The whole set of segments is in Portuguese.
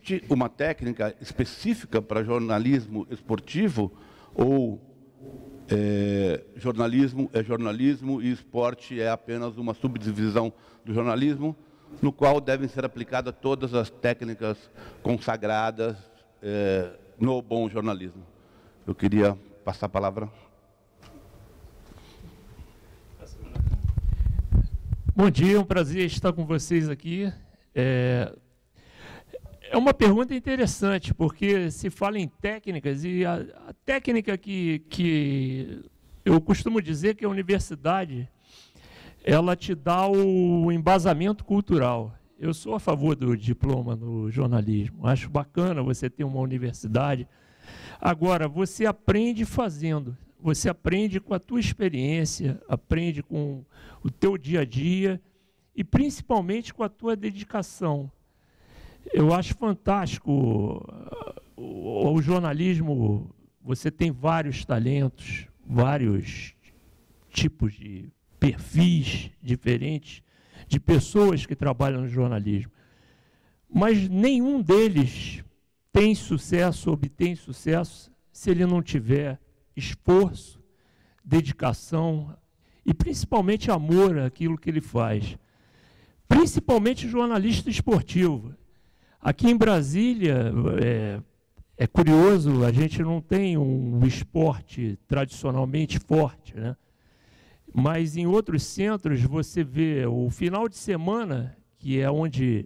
Existe uma técnica específica para jornalismo esportivo ou jornalismo é jornalismo e esporte é apenas uma subdivisão do jornalismo, no qual devem ser aplicadas todas as técnicas consagradas no bom jornalismo? Eu queria passar a palavra. Bom dia, é um prazer estar com vocês aqui. É uma pergunta interessante, porque se fala em técnicas, e a técnica que eu costumo dizer que a universidade, ela te dá o embasamento cultural. Eu sou a favor do diploma no jornalismo, acho bacana você ter uma universidade. Agora, você aprende fazendo, você aprende com a tua experiência, aprende com o teu dia a dia e principalmente com a tua dedicação. Eu acho fantástico o jornalismo, você tem vários talentos, vários tipos de perfis diferentes de pessoas que trabalham no jornalismo. Mas nenhum deles tem sucesso, obtém sucesso, se ele não tiver esforço, dedicação e principalmente amor àquilo que ele faz. Principalmente jornalista esportivo. Aqui em Brasília, é curioso, a gente não tem um esporte tradicionalmente forte, né? Mas em outros centros você vê o final de semana, que é onde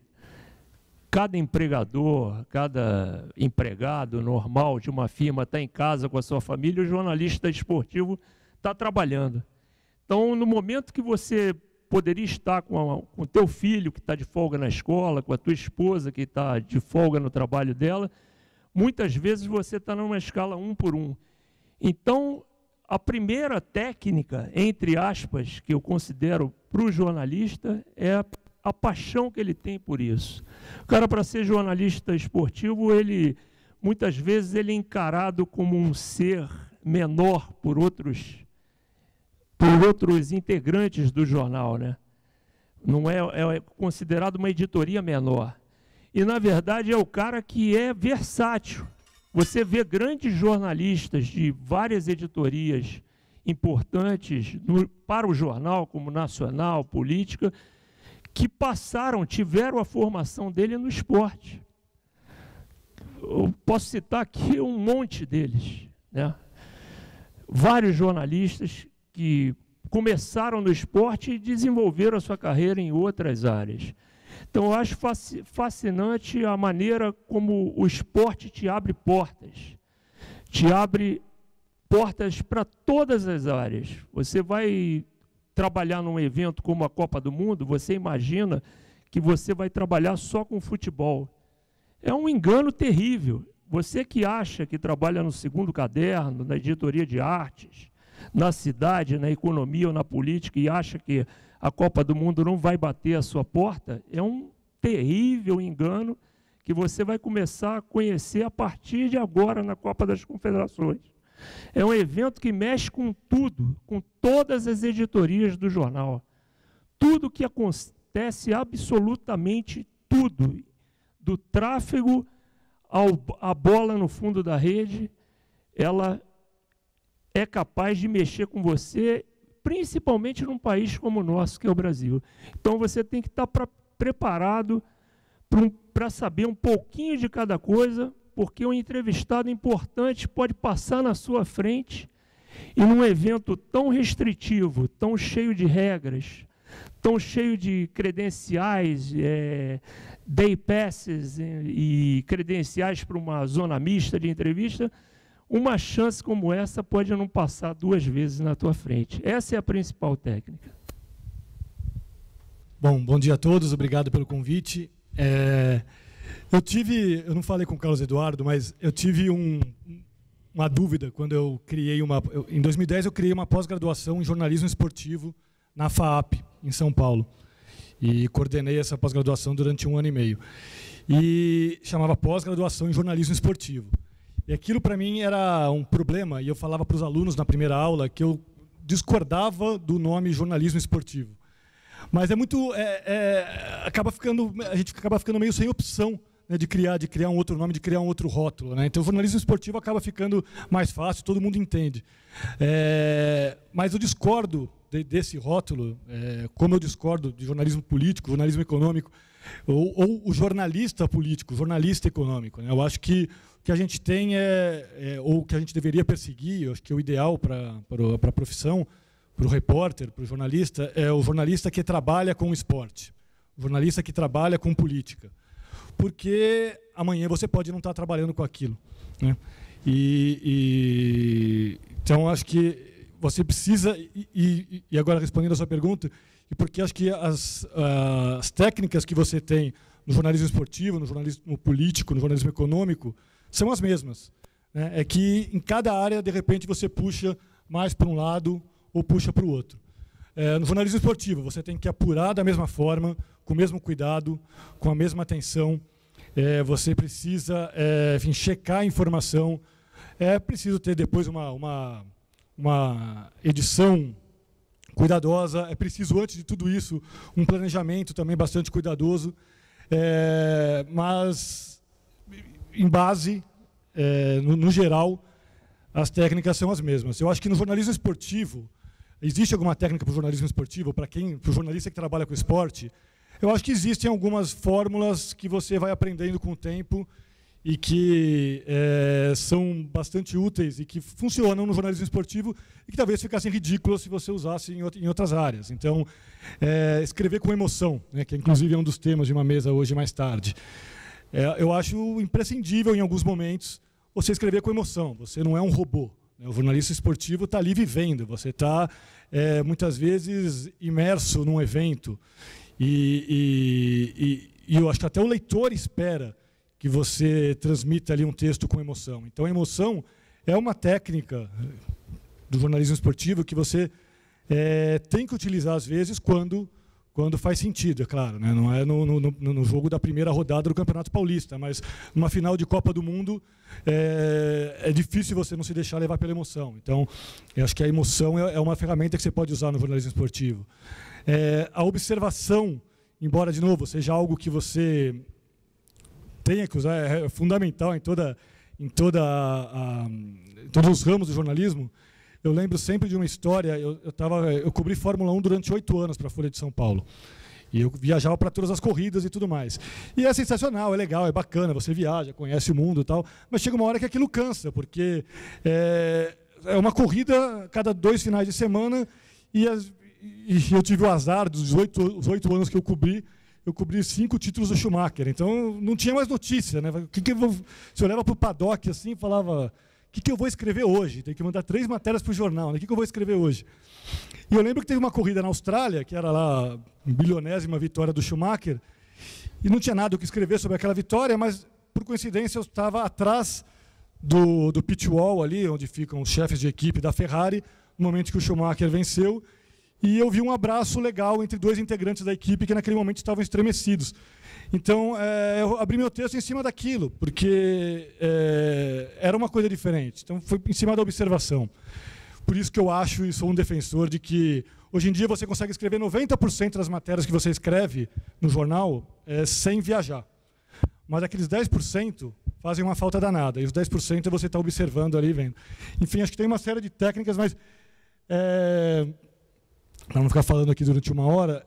cada empregador, cada empregado normal de uma firma está em casa com a sua família, o jornalista esportivo está trabalhando. Então, no momento que você poderia estar com o teu filho que está de folga na escola, com a tua esposa que está de folga no trabalho dela, muitas vezes você está numa escala 1 por 1. Então, a primeira técnica, entre aspas, que eu considero para o jornalista é a paixão que ele tem por isso. O cara, para ser jornalista esportivo, muitas vezes ele é encarado como um ser menor por outros integrantes do jornal, né? Não é considerado uma editoria menor. E, na verdade, é o cara que é versátil. Você vê grandes jornalistas de várias editorias importantes para o jornal, como Nacional, Política, que tiveram a formação dele no esporte. Eu posso citar aqui um monte deles, né? Vários jornalistas que começaram no esporte e desenvolveram a sua carreira em outras áreas. Então, eu acho fascinante a maneira como o esporte te abre portas. Te abre portas para todas as áreas. Você vai trabalhar num evento como a Copa do Mundo, você imagina que você vai trabalhar só com futebol. É um engano terrível. Você que acha que trabalha no segundo caderno, na editoria de artes, na cidade, na economia ou na política e acha que a Copa do Mundo não vai bater a sua porta, é um terrível engano que você vai começar a conhecer a partir de agora na Copa das Confederações. É um evento que mexe com tudo, com todas as editorias do jornal. Tudo que acontece, absolutamente tudo, do tráfego à bola no fundo da rede, ela é capaz de mexer com você, principalmente num país como o nosso, que é o Brasil. Então, você tem que estar preparado para saber um pouquinho de cada coisa, porque um entrevistado importante pode passar na sua frente e num evento tão restritivo, tão cheio de regras, tão cheio de credenciais, day passes e credenciais para uma zona mista de entrevista, uma chance como essa pode não passar 2 vezes na tua frente. Essa é a principal técnica. Bom dia a todos, obrigado pelo convite. Eu não falei com o Carlos Eduardo, mas eu tive uma dúvida quando eu criei em 2010 eu criei uma pós-graduação em jornalismo esportivo na FAAP, em São Paulo. E coordenei essa pós-graduação durante 1 ano e meio. E chamava pós-graduação em jornalismo esportivo. E aquilo, para mim, era um problema, e eu falava para os alunos na primeira aula que eu discordava do nome jornalismo esportivo. Mas a gente acaba ficando meio sem opção né, de criar um outro nome, de criar um outro rótulo, né? Então, o jornalismo esportivo acaba ficando mais fácil, todo mundo entende. Mas eu discordo desse rótulo, como eu discordo de jornalismo político, jornalismo econômico, ou o jornalista político, jornalista econômico, né? Eu acho que o que a gente tem ou o que a gente deveria perseguir, eu acho que é o ideal para a profissão, para o repórter, para o jornalista, é o jornalista que trabalha com esporte, o jornalista que trabalha com política. Porque amanhã você pode não estar trabalhando com aquilo, né? Então, acho que você precisa, e agora respondendo a sua pergunta, e porque acho que as técnicas que você tem no jornalismo esportivo, no jornalismo político, no jornalismo econômico, são as mesmas, né? É que em cada área, de repente, você puxa mais para um lado ou puxa para o outro. No jornalismo esportivo, você tem que apurar da mesma forma, com o mesmo cuidado, com a mesma atenção. Você precisa enfim, checar a informação. É preciso ter depois uma edição cuidadosa. É preciso, antes de tudo isso, um planejamento também bastante cuidadoso. Mas, em base, no geral, as técnicas são as mesmas. Eu acho que no jornalismo esportivo, existe alguma técnica para o jornalismo esportivo, para o jornalista que trabalha com esporte? Eu acho que existem algumas fórmulas que você vai aprendendo com o tempo e que são bastante úteis e que funcionam no jornalismo esportivo e que talvez ficassem ridículas se você usasse em outras áreas. Então, escrever com emoção, né, que inclusive é um dos temas de uma mesa hoje mais tarde. Eu acho imprescindível, em alguns momentos, você escrever com emoção. Você não é um robô. O jornalista esportivo está ali vivendo. Você está, muitas vezes, imerso num evento. E eu acho que até o leitor espera que você transmita ali um texto com emoção. Então, a emoção é uma técnica do jornalismo esportivo que você tem que utilizar, às vezes, quando faz sentido, é claro, né? Não é no jogo da primeira rodada do Campeonato Paulista, mas numa final de Copa do Mundo é difícil você não se deixar levar pela emoção. Então, eu acho que a emoção é uma ferramenta que você pode usar no jornalismo esportivo. A observação, embora, de novo, seja algo que você tenha que usar, é fundamental em todos os ramos do jornalismo. Eu lembro sempre de uma história, eu cobri Fórmula 1 durante 8 anos para a Folha de São Paulo. E eu viajava para todas as corridas e tudo mais. E é sensacional, é legal, é bacana, você viaja, conhece o mundo e tal, mas chega uma hora que aquilo cansa, porque é uma corrida cada 2 finais de semana e eu tive o azar dos 8 anos que eu cobri 5 títulos do Schumacher. Então, não tinha mais notícia, né? Se eu olhava para o paddock assim e falava... O que eu vou escrever hoje? Tem que mandar 3 matérias para o jornal, né? O que eu vou escrever hoje? E eu lembro que teve uma corrida na Austrália, que era lá a 1000ª vitória do Schumacher, e não tinha nada o que escrever sobre aquela vitória, mas, por coincidência, eu estava atrás do pit wall ali, onde ficam os chefes de equipe da Ferrari, no momento que o Schumacher venceu, e eu vi um abraço legal entre 2 integrantes da equipe que, naquele momento, estavam estremecidos. Então, eu abri meu texto em cima daquilo, porque era uma coisa diferente. Então, foi em cima da observação. Por isso que eu acho e sou um defensor de que, hoje em dia, você consegue escrever 90% das matérias que você escreve no jornal sem viajar. Mas aqueles 10% fazem uma falta danada. E os 10% é você estar observando ali e vendo. Enfim, acho que tem uma série de técnicas, mas... para não ficar falando aqui durante 1 hora,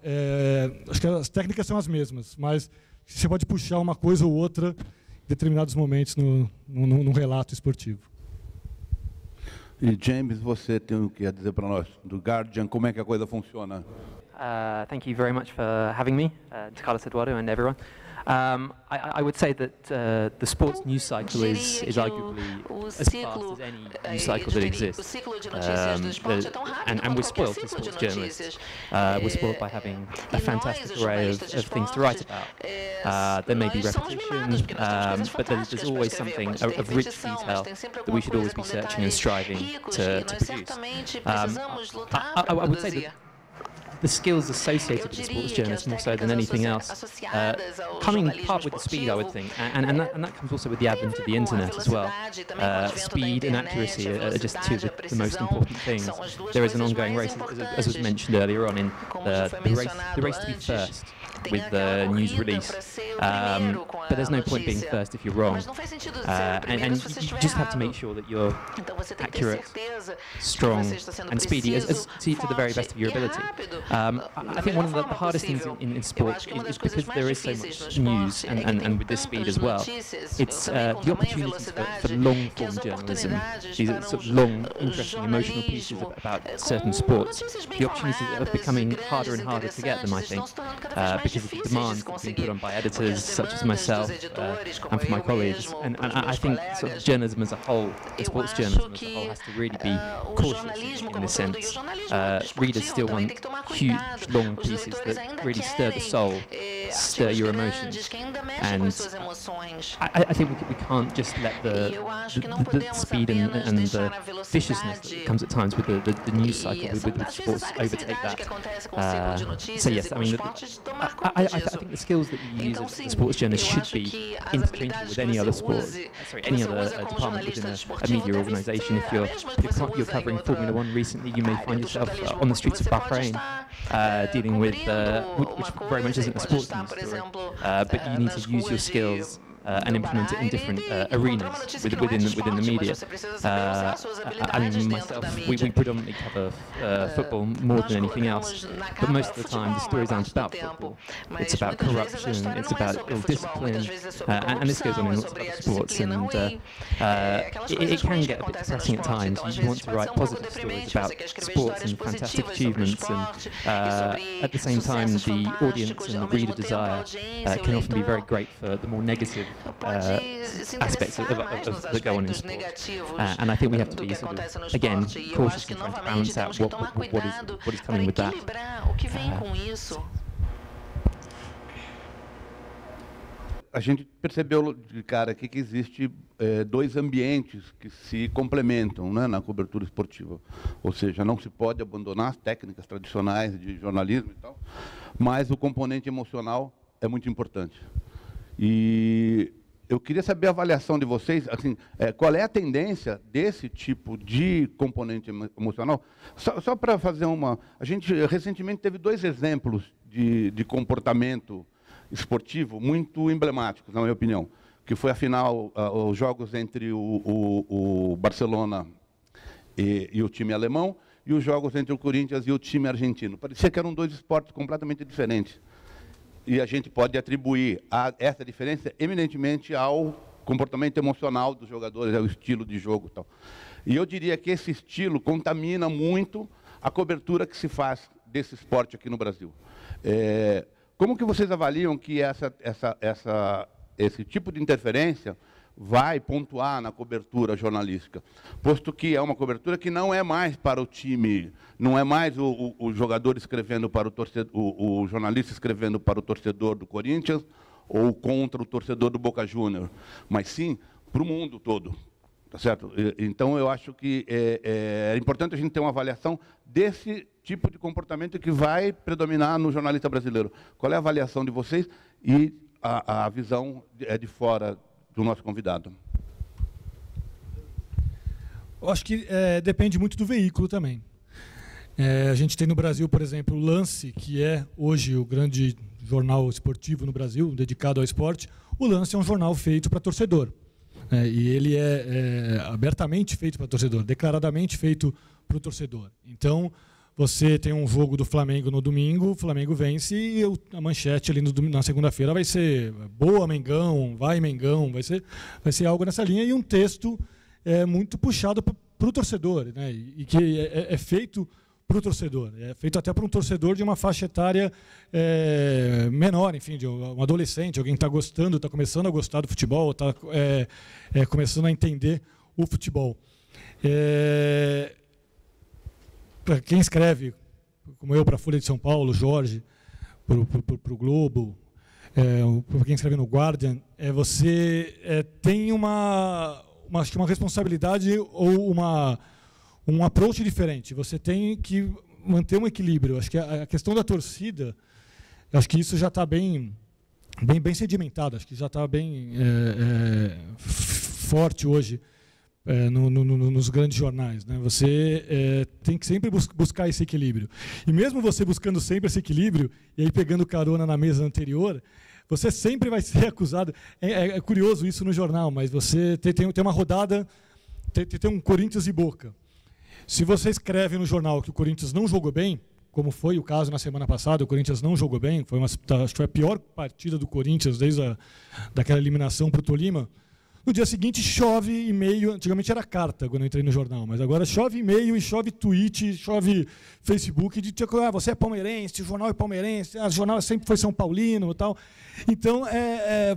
acho que as técnicas são as mesmas, mas você pode puxar uma coisa ou outra em determinados momentos no relato esportivo. E James, você tem o que a dizer para nós do Guardian? Como é que a coisa funciona? Thank you very much for having me, to Carlos Eduardo and everyone. I would say that the sports news cycle is arguably as fast as any news cycle that exists. And we're spoiled as sports journalists. We're spoiled by having a fantastic array of things to write about. There may be repetition, but there's always something of rich detail that we should always be searching and striving to produce. I would say that the skills associated with the sports journalist more so than anything else, coming part with the speed, I would think, and that comes also with the advent of the internet as well. Speed and accuracy are just 2 of the most important things. There is an ongoing race, as was mentioned earlier on, in the race to be first. with the news release. But there's no point being first if you're wrong. And you just have to make sure that you're accurate, strong, and speedy to the very best of your ability. I think one of the hardest things in sport is because there is so much news, and with this speed as well, it's the opportunities for long-form journalism, these sort of long, interesting, emotional pieces about certain sports. The opportunities are becoming harder and harder to get them, I think, because of the demands that are being put on by editors such as myself and for my colleagues. And I think sort of journalism as a whole, sports journalism as a whole, has to really be cautious in this sense. Readers still want huge, long pieces that really stir the soul, stir your emotions. And I think we can't just let the speed and the viciousness that comes at times with the news cycle with sports overtake that. So yes, I mean, I think the skills that you use as a sports journalist should be interchangeable with any other any other department within a media organisation. If you're covering Formula 1 recently, you may find yourself on the streets of Bahrain dealing with, which very much isn't a sports news story, but you need to use your skills and implement it in different arenas within the media. I mean, myself, we predominantly cover football more than anything else, but most of the time the stories aren't about football. It's about corruption, it's about ill-discipline, and this goes on in lots of other sports, and it can get a bit depressing at times. You want to write positive stories about sports and fantastic achievements, and at the same time the audience and the reader desire can often be very great for the more negative aspects that go on in sport, and I think we have to be sort of, again, cautious in trying to balance out what is coming with that. A gente percebeu de cara aqui que existe dois ambientes que se complementam, né, na cobertura esportiva. Ou seja, não se pode abandonar as técnicas tradicionais de jornalismo e tal, mas o componente emocional é muito importante. E eu queria saber a avaliação de vocês, assim, qual é a tendência desse tipo de componente emocional? Só para fazer uma... A gente recentemente teve 2 exemplos de comportamento esportivo muito emblemáticos, na minha opinião, que foi a final, os jogos entre o Barcelona e o time alemão, e os jogos entre o Corinthians e o time argentino. Parecia que eram 2 esportes completamente diferentes. E a gente pode atribuir essa diferença eminentemente ao comportamento emocional dos jogadores, ao estilo de jogo e tal. E eu diria que esse estilo contamina muito a cobertura que se faz desse esporte aqui no Brasil. Como que vocês avaliam que esse tipo de interferência vai pontuar na cobertura jornalística, posto que é uma cobertura que não é mais para o time, não é mais o jogador escrevendo para o torcedor, o jornalista escrevendo para o torcedor do Corinthians ou contra o torcedor do Boca Juniors, mas sim para o mundo todo, tá certo? Então eu acho que é importante a gente ter uma avaliação desse tipo de comportamento que vai predominar no jornalista brasileiro. Qual é a avaliação de vocês e a visão de fora do nosso convidado? Eu acho que depende muito do veículo também. A gente tem no Brasil, por exemplo, o Lance, que é hoje o grande jornal esportivo no Brasil, dedicado ao esporte. O Lance é um jornal feito para torcedor. E ele é abertamente feito para torcedor, declaradamente feito para o torcedor. Então, você tem um jogo do Flamengo no domingo, o Flamengo vence e a manchete ali na segunda-feira vai ser boa Mengão, vai Mengão, vai ser algo nessa linha, e um texto muito puxado para o torcedor, né? E que é feito para o torcedor, é feito até para um torcedor de uma faixa etária menor, enfim, de um adolescente, alguém que está gostando, está começando a gostar do futebol, está começando a entender o futebol. Para quem escreve, como eu, para a Folha de São Paulo, Jorge, para o Globo, para quem escreve no Guardian, você tem uma responsabilidade ou um approach diferente. Você tem que manter um equilíbrio. Acho que a questão da torcida, acho que isso já está bem sedimentado, acho que já está bem forte hoje nos grandes jornais, né? Você tem que sempre buscar esse equilíbrio. E mesmo você buscando sempre esse equilíbrio, e aí pegando carona na mesa anterior, você sempre vai ser acusado. É curioso isso no jornal, mas você tem uma rodada, tem um Corinthians e Boca. Se você escreve no jornal que o Corinthians não jogou bem, como foi o caso na semana passada, o Corinthians não jogou bem, acho que foi a pior partida do Corinthians desde daquela eliminação para o Tolima. No dia seguinte chove e-mail, antigamente era carta quando eu entrei no jornal, mas agora chove e-mail e chove tweet, chove Facebook, de você é palmeirense, o jornal é palmeirense, o jornal sempre foi São Paulino e tal. Então,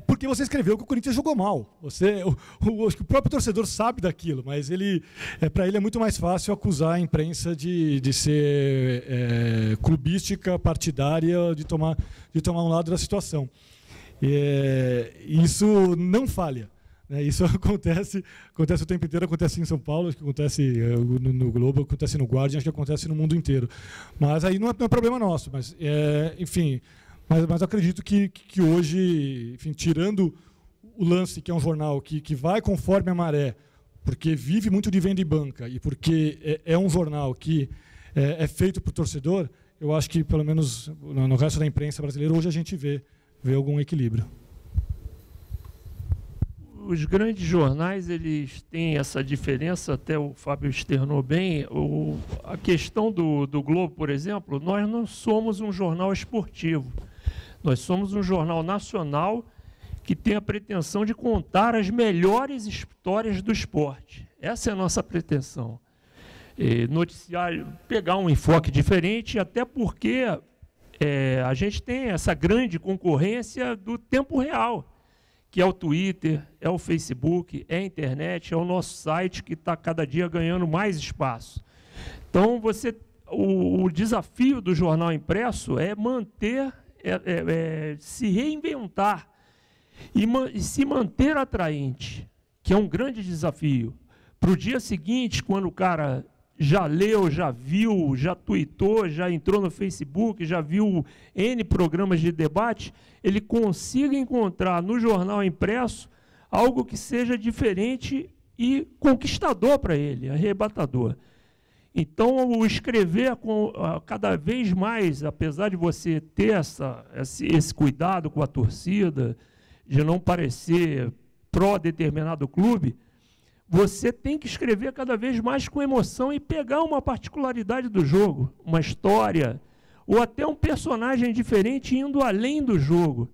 porque você escreveu que o Corinthians jogou mal. Acho que o próprio torcedor sabe daquilo, mas para ele é muito mais fácil acusar a imprensa de ser clubística, partidária, de tomar um lado da situação. Isso não falha. Isso acontece o tempo inteiro, acontece em São Paulo, acho que acontece no Globo, acontece no Guardian, acho que acontece no mundo inteiro. Mas aí não é problema nosso. Mas, enfim, mas acredito que hoje, enfim, tirando o Lance, que é um jornal que vai conforme a maré, porque vive muito de venda e banca, e porque é um jornal que é feito para o torcedor, eu acho que, pelo menos no resto da imprensa brasileira, hoje a gente vê algum equilíbrio. Os grandes jornais, eles têm essa diferença, até o Fábio externou bem. A questão do Globo, por exemplo, nós não somos um jornal esportivo. Nós somos um jornal nacional que tem a pretensão de contar as melhores histórias do esporte. Essa é a nossa pretensão. Noticiário, pegar um enfoque diferente, até porque a gente tem essa grande concorrência do tempo real, que é o Twitter, é o Facebook, é a internet, é o nosso site, que está cada dia ganhando mais espaço. Então, o desafio do jornal impresso é manter, se reinventar e se manter atraente, que é um grande desafio. Para o dia seguinte, quando o cara já leu, já viu, já tweetou, já entrou no Facebook, já viu N programas de debate, ele consiga encontrar no jornal impresso algo que seja diferente e conquistador para ele, arrebatador. Então, o escrever cada vez mais, apesar de você ter esse cuidado com a torcida, de não parecer pró-determinado clube, você tem que escrever cada vez mais com emoção e pegar uma particularidade do jogo, uma história, ou até um personagem diferente indo além do jogo.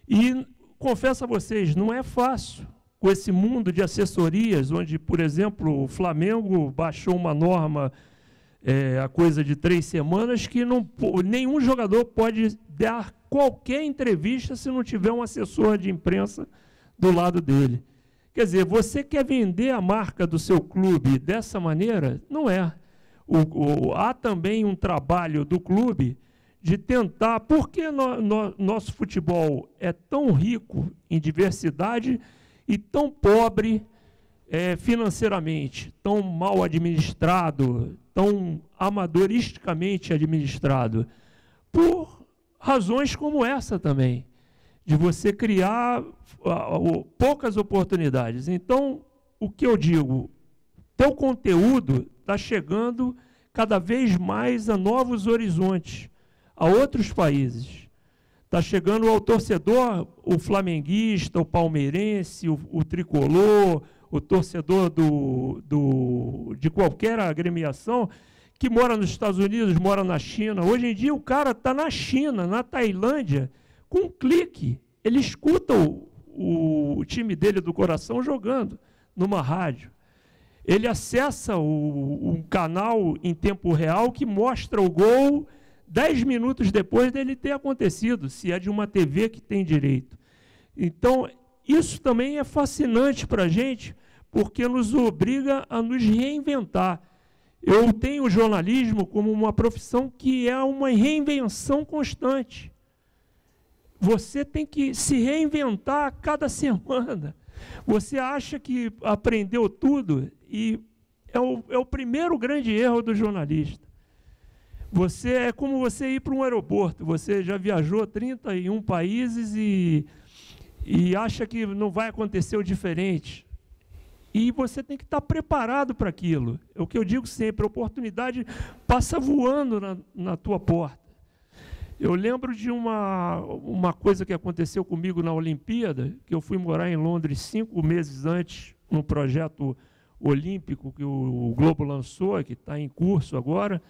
E, confesso a vocês, não é fácil com esse mundo de assessorias, onde, por exemplo, o Flamengo baixou uma norma a coisa de 3 semanas, que nenhum jogador pode dar qualquer entrevista se não tiver um assessor de imprensa do lado dele. Quer dizer, você quer vender a marca do seu clube dessa maneira? Não é. Há também um trabalho do clube de tentar, porque nosso futebol é tão rico em diversidade e tão pobre financeiramente, tão mal administrado, tão amadoristicamente administrado, por razões como essa também, de você criar poucas oportunidades. Então, o que eu digo, teu conteúdo está chegando cada vez mais a novos horizontes, a outros países. Está chegando ao torcedor, o flamenguista, o palmeirense, o tricolor, o torcedor de qualquer agremiação, que mora nos Estados Unidos, mora na China. Hoje em dia, o cara está na China, na Tailândia, com um clique. Ele escuta o time dele do coração jogando numa rádio. Ele acessa um canal em tempo real que mostra o gol 10 minutos depois dele ter acontecido, se é de uma TV que tem direito. Então, isso também é fascinante para a gente, porque nos obriga a nos reinventar. Eu tenho o jornalismo como uma profissão que é uma reinvenção constante. Você tem que se reinventar a cada semana. Você acha que aprendeu tudo e é o primeiro grande erro do jornalista. É como você ir para um aeroporto. Você já viajou 31 países e acha que não vai acontecer o diferente. E você tem que estar preparado para aquilo. É o que eu digo sempre, a oportunidade passa voando na tua porta. Eu lembro de uma coisa que aconteceu comigo na Olimpíada, que eu fui morar em Londres 5 meses antes, num projeto olímpico que o Globo lançou, que está em curso agora,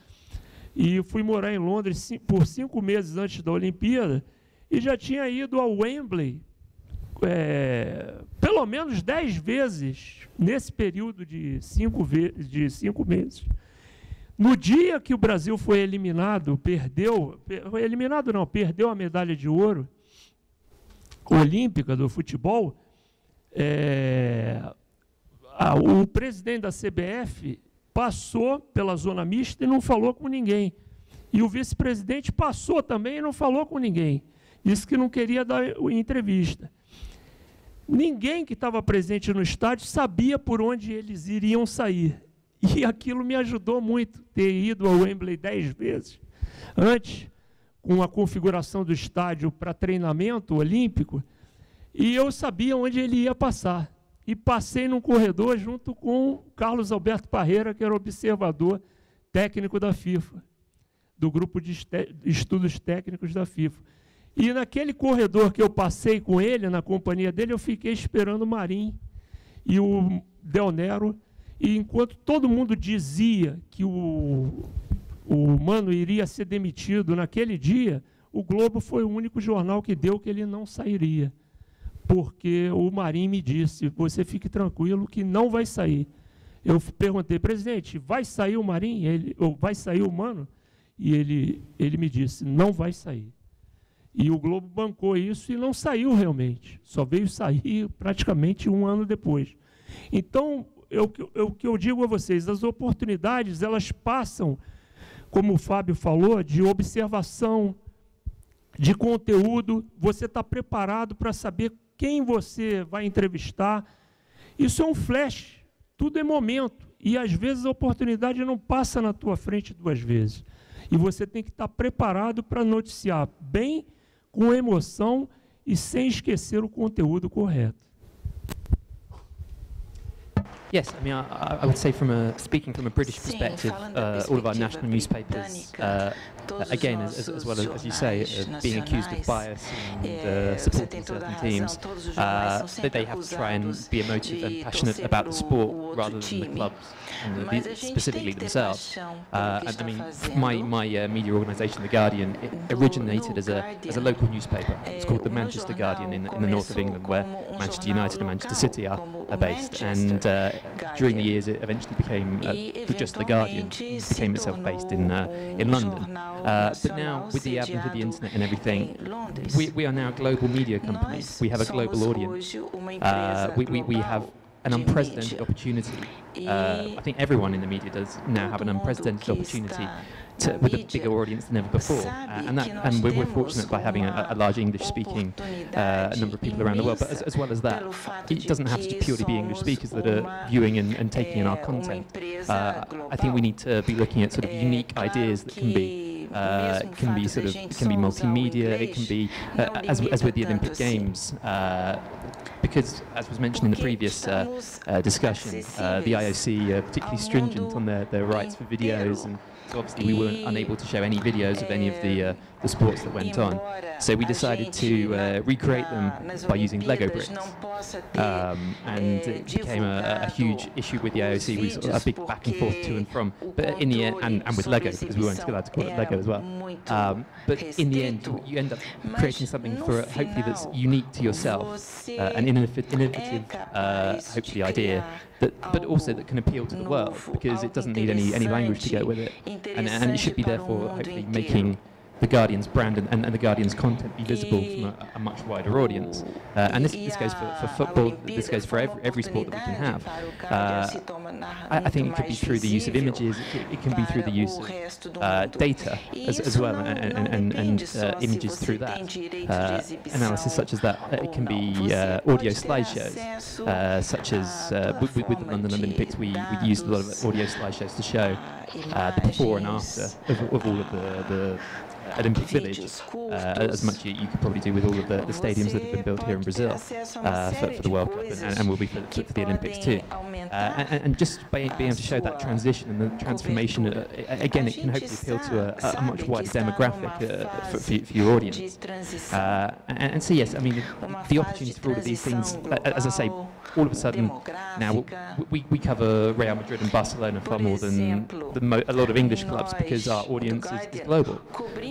e fui morar em Londres por 5 meses antes da Olimpíada, e já tinha ido ao Wembley pelo menos 10 vezes nesse período de 5 meses. No dia que o Brasil foi eliminado, perdeu a medalha de ouro olímpica do futebol, o presidente da CBF passou pela zona mista e não falou com ninguém. E o vice-presidente passou também e não falou com ninguém. Disse que não queria dar entrevista. Ninguém que estava presente no estádio sabia por onde eles iriam sair. E aquilo me ajudou muito, ter ido ao Wembley 10 vezes. Antes, com a configuração do estádio para treinamento olímpico, e eu sabia onde ele ia passar. E passei num corredor junto com o Carlos Alberto Parreira, que era observador técnico da FIFA, do grupo de estudos técnicos da FIFA. E naquele corredor que eu passei com ele, na companhia dele, eu fiquei esperando o Marinho e o Del Nero. E enquanto todo mundo dizia que o Mano iria ser demitido naquele dia, o Globo foi o único jornal que deu que ele não sairia. Porque o Marinho me disse, você fique tranquilo que não vai sair. Eu perguntei, presidente, vai sair o Marinho? Ou vai sair o Mano? E ele me disse, não vai sair. E o Globo bancou isso e não saiu realmente. Só veio sair praticamente 1 ano depois. Então, o que eu digo a vocês, as oportunidades, elas passam, como o Fábio falou, de observação, de conteúdo. Você está preparado para saber quem você vai entrevistar. Isso é um flash, tudo é momento. E, às vezes, a oportunidade não passa na tua frente 2 vezes. E você tem que estar preparado para noticiar bem, com emoção e sem esquecer o conteúdo correto. Yes, I mean, I would say speaking from a British perspective, all of our national newspapers, again, as well as you say, being accused of bias and supporting certain teams, they have to try and be emotive and passionate about the sport rather than the clubs and specifically themselves. And I mean, my media organisation, The Guardian, it originated as a local newspaper. It's called the Manchester Guardian in the north of England, where Manchester United and Manchester City are based. And during the years, it eventually became just The Guardian, became itself based in London. But now, with the advent of the internet and everything, we are now global media companies. We have a global audience. We have an unprecedented opportunity. I think everyone in the media does now have an unprecedented opportunity with a bigger audience than ever before. And we're fortunate by having a large English-speaking number of people around the world. But as well as that, it doesn't have to purely be English speakers that are viewing and taking in our content. I think we need to be looking at sort of unique ideas that can be multimedia. It can be as with the Olympic Games. Because, as was mentioned in the previous discussion, the IOC are particularly stringent on their rights for videos, and so obviously we weren't unable to show any videos of any of the sports that went on. So we decided to recreate them by using Lego bricks. And it became a huge issue with the IOC. We saw a big back and forth to and from. But in the end, and with Lego, because we weren't allowed to call it Lego as well. But in the end, you end up creating something for hopefully that's unique to yourself, an innovative, hopefully, idea. But also that can appeal to the world, because it doesn't need any language to go with it, and it should be therefore hopefully making the Guardian's brand and the Guardian's content be visible from a much wider audience. And this goes for football, this goes for every sport that we can have. I think it could be through the use of images, it can be through the use of data as well, and images through that. Analysis such as that. It can be audio slideshows, such as with the London Olympics, we used a lot of audio slideshows to show the before and after of all of the Olympic Village, as much as you could probably do with all of the stadiums that have been built here in Brazil for the World Cup and will be for the Olympics too. And just being able to show that transition and the transformation, again, it can hopefully appeal to a much wider demographic for your audience. And so yes, I mean, the opportunity for all of these things, as I say, all of a sudden now we cover Real Madrid and Barcelona far more than a lot of English clubs because our audience is global.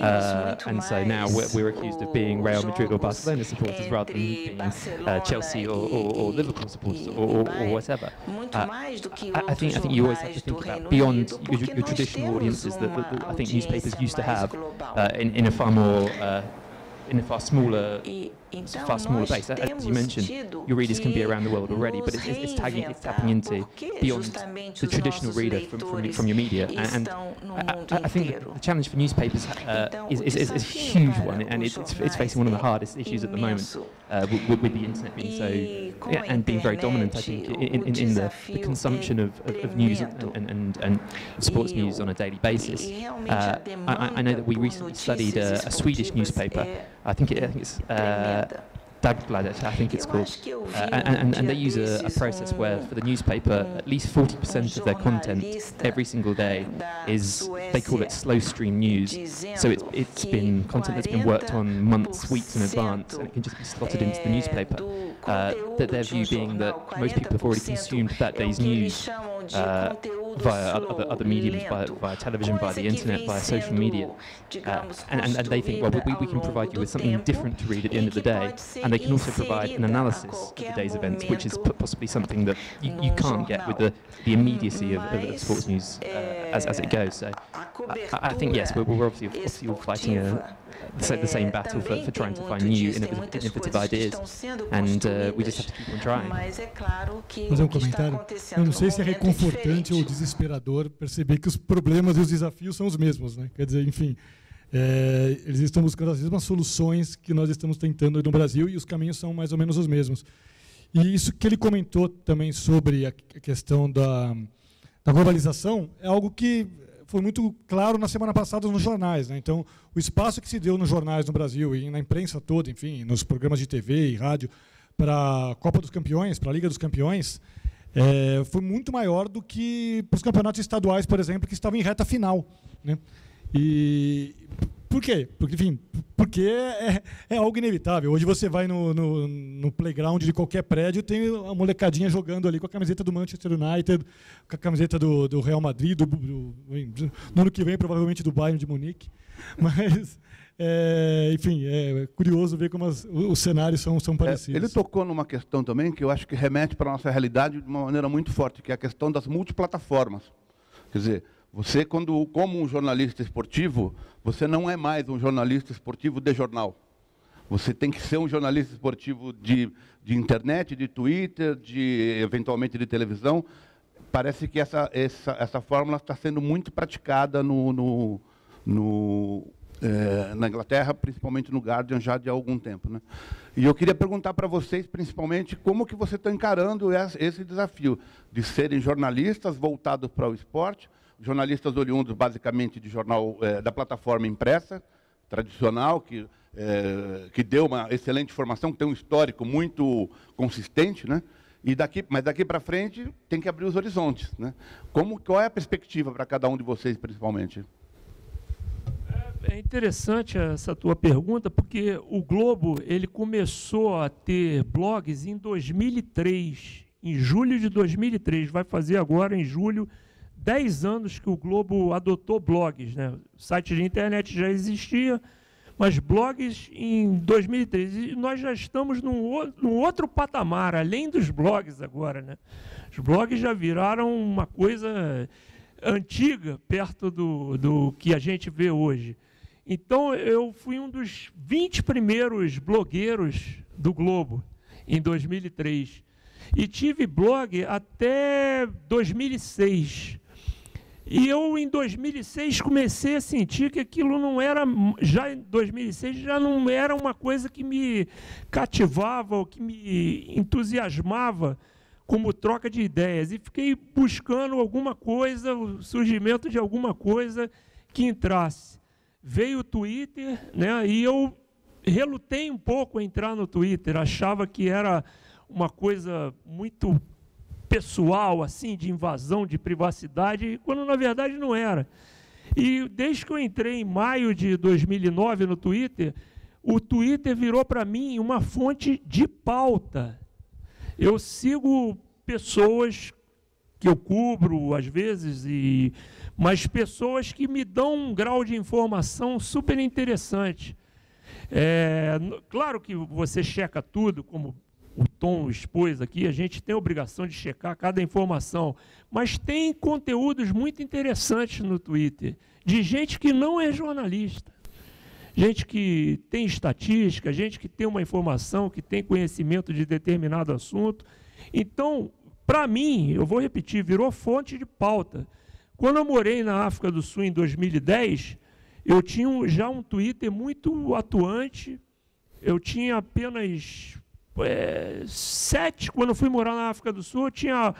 And so now we're accused of being Real Madrid or Barcelona supporters rather than being Chelsea or Liverpool supporters or whatever. I think you always have to think about beyond your traditional audiences that I think newspapers used to have in a far more in a far smaller base. As you mentioned, your readers can be around the world already, but it's tapping into beyond the traditional reader from your media. And I think the challenge for newspapers is a huge one, and it's facing one of the hardest issues at the moment with the internet being so and being very dominant. I think in the consumption of news and sports news on a daily basis. I know that we recently studied a Swedish newspaper. I think it's Dagbladet, I think it's called, and they use a process where for the newspaper at least 40% of their content every single day is, they call it slow stream news, so it's been content that's been worked on months, weeks in advance, and it can just be slotted into the newspaper. That their view being that most people have already consumed that day's news via other mediums, via television, via the internet, via social media, and they think, well, we can provide you with something different to read at the end of the day, and they can also provide an analysis of the day's events, which is possibly something that you can't get with the immediacy of sports news as it goes. So I think, yes, we're obviously all fighting the same battle for trying to find new innovative ideas, and we just have to keep on trying. Fazer comentário? Eu não sei se é reconfortante ou desesperador perceber que os problemas e os desafios são os mesmos, né? Quer dizer, enfim, eles estão buscando as mesmas soluções que nós estamos tentando no Brasil e os caminhos são mais ou menos os mesmos. E isso que ele comentou também sobre a questão da globalização é algo que foi muito claro na semana passada nos jornais, né? Então, o espaço que se deu nos jornais no Brasil e na imprensa toda, enfim, nos programas de TV e rádio, para a Copa dos Campeões, para a Liga dos Campeões, foi muito maior do que para os campeonatos estaduais, por exemplo, que estavam em reta final, né? E por quê? Porque é algo inevitável. Hoje você vai no playground de qualquer prédio, tem a molecadinha jogando ali com a camiseta do Manchester United, com a camiseta do Real Madrid, no ano que vem provavelmente do Bayern de Munique. Mas, enfim, é curioso ver como os cenários são parecidos. Ele tocou numa questão também que eu acho que remete para a nossa realidade de uma maneira muito forte, que é a questão das multiplataformas. Quer dizer, você, como um jornalista esportivo, você não é mais um jornalista esportivo de jornal. Você tem que ser um jornalista esportivo de internet, de Twitter, eventualmente de televisão. Parece que essa fórmula está sendo muito praticada na Inglaterra, principalmente no Guardian, já de há algum tempo, né? E eu queria perguntar para vocês, principalmente, como que você está encarando esse desafio de serem jornalistas voltados para o esporte, jornalistas oriundos basicamente de jornal da plataforma impressa, tradicional, que deu uma excelente formação, que tem um histórico muito consistente, né? Mas daqui para frente tem que abrir os horizontes, né? Qual é a perspectiva para cada um de vocês, principalmente? É interessante essa tua pergunta, porque o Globo ele começou a ter blogs em 2003, em julho de 2003, vai fazer agora em julho 10 anos que o Globo adotou blogs, né? O site de internet já existia, mas blogs em 2003. E nós já estamos num outro patamar, além dos blogs agora, né? Os blogs já viraram uma coisa antiga, perto do que a gente vê hoje. Então, eu fui um dos 20 primeiros blogueiros do Globo, em 2003. E tive blog até 2006. E eu, em 2006, comecei a sentir que aquilo não era, já em 2006, já não era uma coisa que me cativava ou que me entusiasmava como troca de ideias. E fiquei buscando alguma coisa, o surgimento de alguma coisa que entrasse. veio o Twitter, né, e eu relutei um pouco a entrar no Twitter, achava que era uma coisa muito pessoal, assim, de invasão de privacidade, quando na verdade não era. E desde que eu entrei em maio de 2009 no Twitter, o Twitter virou para mim uma fonte de pauta. Eu sigo pessoas que eu cubro às vezes, mas pessoas que me dão um grau de informação super interessante. Claro que você checa tudo, como o Tom expôs aqui, a gente tem a obrigação de checar cada informação, mas tem conteúdos muito interessantes no Twitter, de gente que não é jornalista, gente que tem estatística, gente que tem uma informação, que tem conhecimento de determinado assunto. Então, para mim, eu vou repetir, virou fonte de pauta. Quando eu morei na África do Sul em 2010, eu tinha já um Twitter muito atuante, eu tinha apenas 7, quando eu fui morar na África do Sul, eu tinha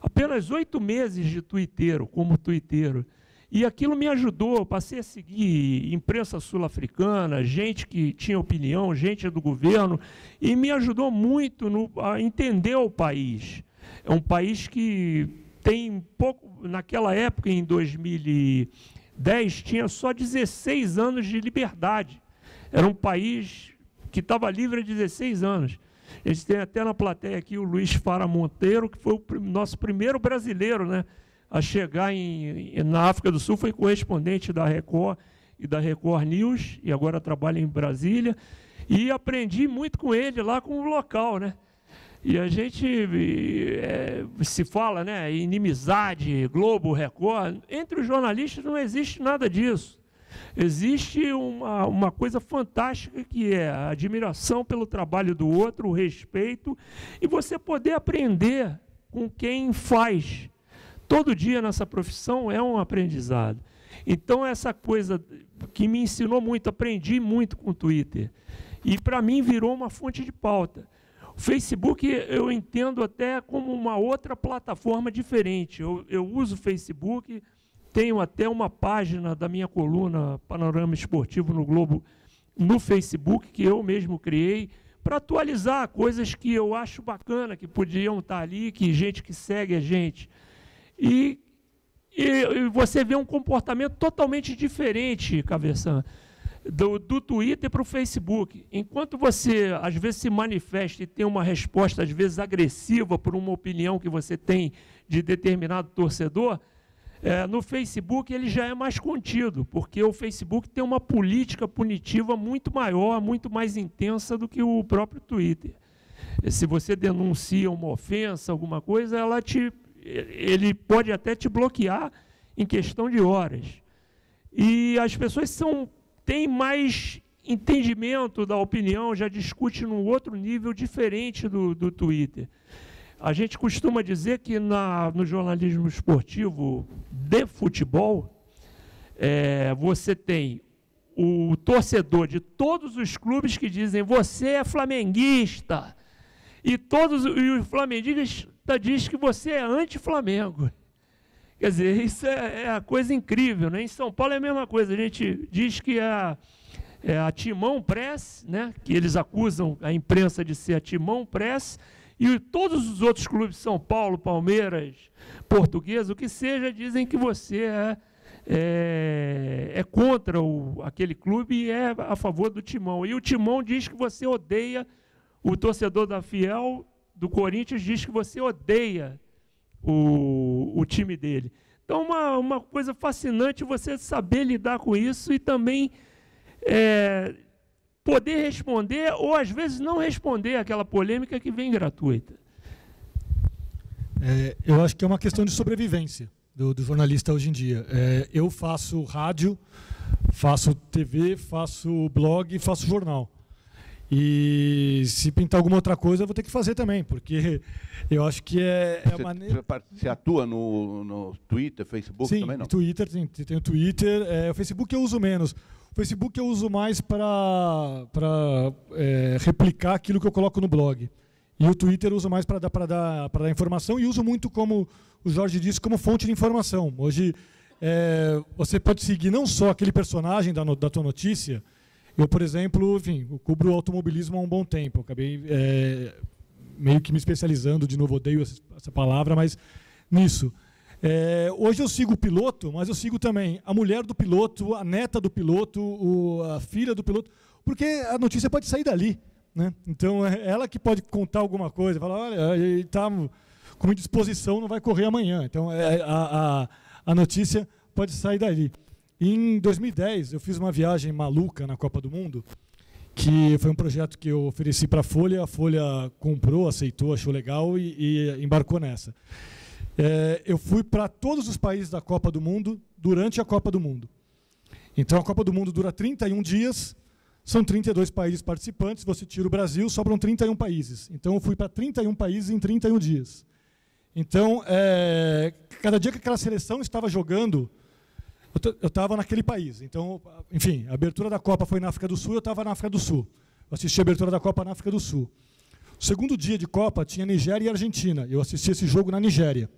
apenas 8 meses de twitteiro, como twitteiro. E aquilo me ajudou, eu passei a seguir imprensa sul-africana, gente que tinha opinião, gente do governo, e me ajudou muito a entender o país. É um país que tem pouco, naquela época, em 2010, tinha só 16 anos de liberdade. Era um país que estava livre há 16 anos. A gente tem até na plateia aqui o Luiz Fara Monteiro, que foi o nosso primeiro brasileiro, né, a chegar na África do Sul, foi correspondente da Record e da Record News, e agora trabalha em Brasília, e aprendi muito com ele lá com o local, né? E a gente se fala, né, inimizade, Globo, Record, entre os jornalistas não existe nada disso. Existe uma coisa fantástica que é a admiração pelo trabalho do outro, o respeito, e você poder aprender com quem faz. Todo dia nessa profissão é um aprendizado. Então, essa coisa que me ensinou muito, aprendi muito com o Twitter. E, para mim, virou uma fonte de pauta. O Facebook eu entendo até como uma outra plataforma diferente. Eu uso o Facebook, tenho até uma página da minha coluna Panorama Esportivo no Globo no Facebook, que eu mesmo criei, para atualizar coisas que eu acho bacana, que podiam estar ali, que gente que segue a gente. E você vê um comportamento totalmente diferente, Cabeção, do Twitter para o Facebook. Enquanto você, às vezes, se manifesta e tem uma resposta, às vezes, agressiva por uma opinião que você tem de determinado torcedor, no Facebook ele já é mais contido, porque o Facebook tem uma política punitiva muito maior, muito mais intensa do que o próprio Twitter. Se você denuncia uma ofensa, alguma coisa, ele pode até te bloquear em questão de horas. E as pessoas têm mais entendimento da opinião, já discute num outro nível diferente do Twitter. A gente costuma dizer que no jornalismo esportivo de futebol, você tem o torcedor de todos os clubes que dizem você é flamenguista, e os flamenguistas dizem que você é anti-Flamengo. Quer dizer, isso é a coisa incrível, né? Em São Paulo é a mesma coisa, a gente diz que a Timão Press, né? Que eles acusam a imprensa de ser a Timão Press, e todos os outros clubes, São Paulo, Palmeiras, Portuguesa, o que seja, dizem que você é contra aquele clube e é a favor do Timão. E o Timão diz que você odeia, o torcedor da Fiel, do Corinthians, diz que você odeia o time dele. Então, uma coisa fascinante você saber lidar com isso e também poder responder, ou às vezes não responder aquela polêmica que vem gratuita. Eu acho que é uma questão de sobrevivência do jornalista hoje em dia. Eu faço rádio, faço TV, faço blog, faço jornal. E se pintar alguma outra coisa, eu vou ter que fazer também, porque eu acho que a maneira... Você atua no Twitter, Facebook? Sim, também não? Twitter, tem o Twitter. O Facebook eu uso menos. O Facebook eu uso mais para replicar aquilo que eu coloco no blog. E o Twitter eu uso mais para dar informação, e uso muito, como o Jorge disse, como fonte de informação. Hoje você pode seguir não só aquele personagem da tua notícia. Eu, por exemplo, enfim, eu cubro o automobilismo há um bom tempo. Eu acabei meio que me especializando, de novo, odeio essa palavra, mas nisso. Hoje eu sigo o piloto, mas eu sigo também a mulher do piloto, a neta do piloto, a filha do piloto, porque a notícia pode sair dali, né? Então, é ela que pode contar alguma coisa, falar, olha, ele está com indisposição, não vai correr amanhã. Então, a notícia pode sair dali. Em 2010, eu fiz uma viagem maluca na Copa do Mundo, que foi um projeto que eu ofereci para a Folha comprou, aceitou, achou legal e embarcou nessa. Eu fui para todos os países da Copa do Mundo durante a Copa do Mundo. Então, a Copa do Mundo dura 31 dias, são 32 países participantes, você tira o Brasil, sobram 31 países. Então, eu fui para 31 países em 31 dias. Então, cada dia que aquela seleção estava jogando, eu estava naquele país. Então, enfim, a abertura da Copa foi na África do Sul, eu estava na África do Sul. Eu assisti a abertura da Copa na África do Sul. O segundo dia de Copa tinha Nigéria e Argentina. Eu assisti esse jogo na Nigéria.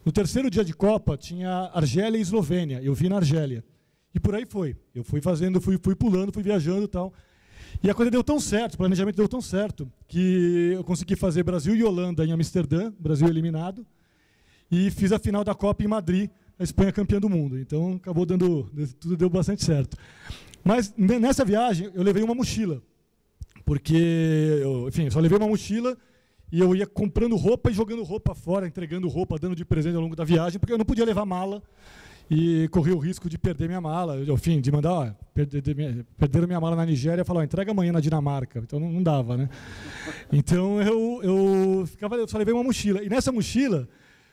No terceiro dia de Copa tinha Argélia e Eslovênia. Eu vi na Argélia. E por aí foi. Eu fui fazendo, fui pulando, fui viajando e tal. E a coisa deu tão certo, o planejamento deu tão certo, que eu consegui fazer Brasil e Holanda em Amsterdã, Brasil eliminado, e fiz a final da Copa em Madrid, a Espanha campeã do mundo. Então, acabou tudo deu bastante certo. Mas, nessa viagem, eu levei uma mochila. Porque, enfim, eu só levei uma mochila e eu ia comprando roupa e jogando roupa fora, entregando roupa, dando de presente ao longo da viagem, porque eu não podia levar mala e corria o risco de perder minha mala. Enfim, de mandar, perderam minha mala na Nigéria e falaram, entrega amanhã na Dinamarca. Então, não dava, né? Então, eu só levei uma mochila. E nessa mochila,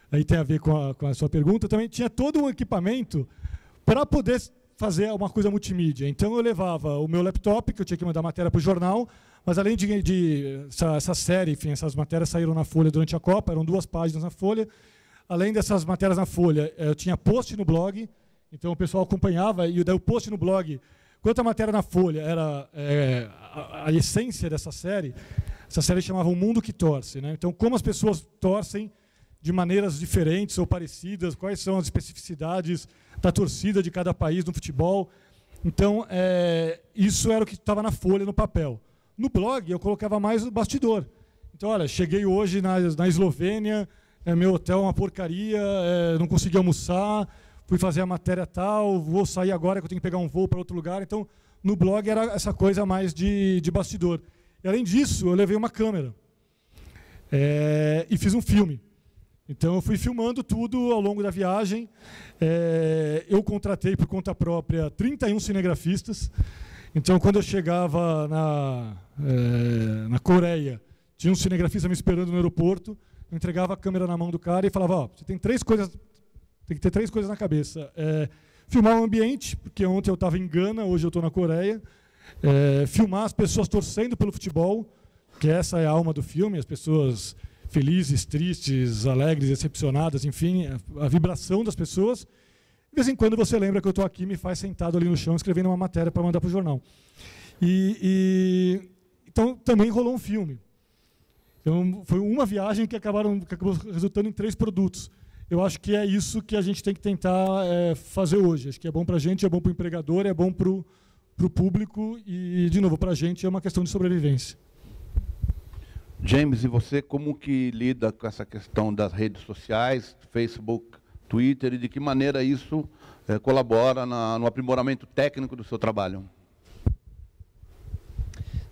aí tem a ver com a sua pergunta, também tinha todo um equipamento para poder fazer uma coisa multimídia. Então, eu levava o meu laptop, que eu tinha que mandar matéria para o jornal, mas além de essa série, enfim, essas matérias saíram na Folha durante a Copa, eram 2 páginas na Folha. Além dessas matérias na Folha, eu tinha post no blog, então o pessoal acompanhava, e daí o post no blog, quanto a matéria na Folha era a essência dessa série, essa série chamava O Mundo que Torce, né? Então, como as pessoas torcem de maneiras diferentes ou parecidas, quais são as especificidades da torcida de cada país no futebol. Então, isso era o que estava na Folha, no papel. No blog, eu colocava mais o bastidor. Então, olha, cheguei hoje na Eslovênia, meu hotel é uma porcaria, não consegui almoçar, fui fazer a matéria tal, vou sair agora que eu tenho que pegar um voo para outro lugar. Então, no blog era essa coisa mais de bastidor. E, além disso, eu levei uma câmera e fiz um filme. Então, eu fui filmando tudo ao longo da viagem. Eu contratei, por conta própria, 31 cinegrafistas. Então, quando eu chegava na Coreia, tinha um cinegrafista me esperando no aeroporto, eu entregava a câmera na mão do cara e falava, você tem que ter 3 coisas na cabeça. Filmar o ambiente, porque ontem eu estava em Gana, hoje eu estou na Coreia. Filmar as pessoas torcendo pelo futebol, que essa é a alma do filme, as pessoas felizes, tristes, alegres, decepcionadas, enfim, a vibração das pessoas. De vez em quando você lembra que eu estou aqui, me faz sentado ali no chão, escrevendo uma matéria para mandar para o jornal. Então, também rolou um filme. Então, foi uma viagem que acabou resultando em 3 produtos. Eu acho que é isso que a gente tem que tentar fazer hoje. Acho que é bom para a gente, é bom para o empregador, é bom para o público e, de novo, para a gente é uma questão de sobrevivência. James, e você como que lida com essa questão das redes sociais, Facebook, Twitter, e de que maneira isso colabora no aprimoramento técnico do seu trabalho?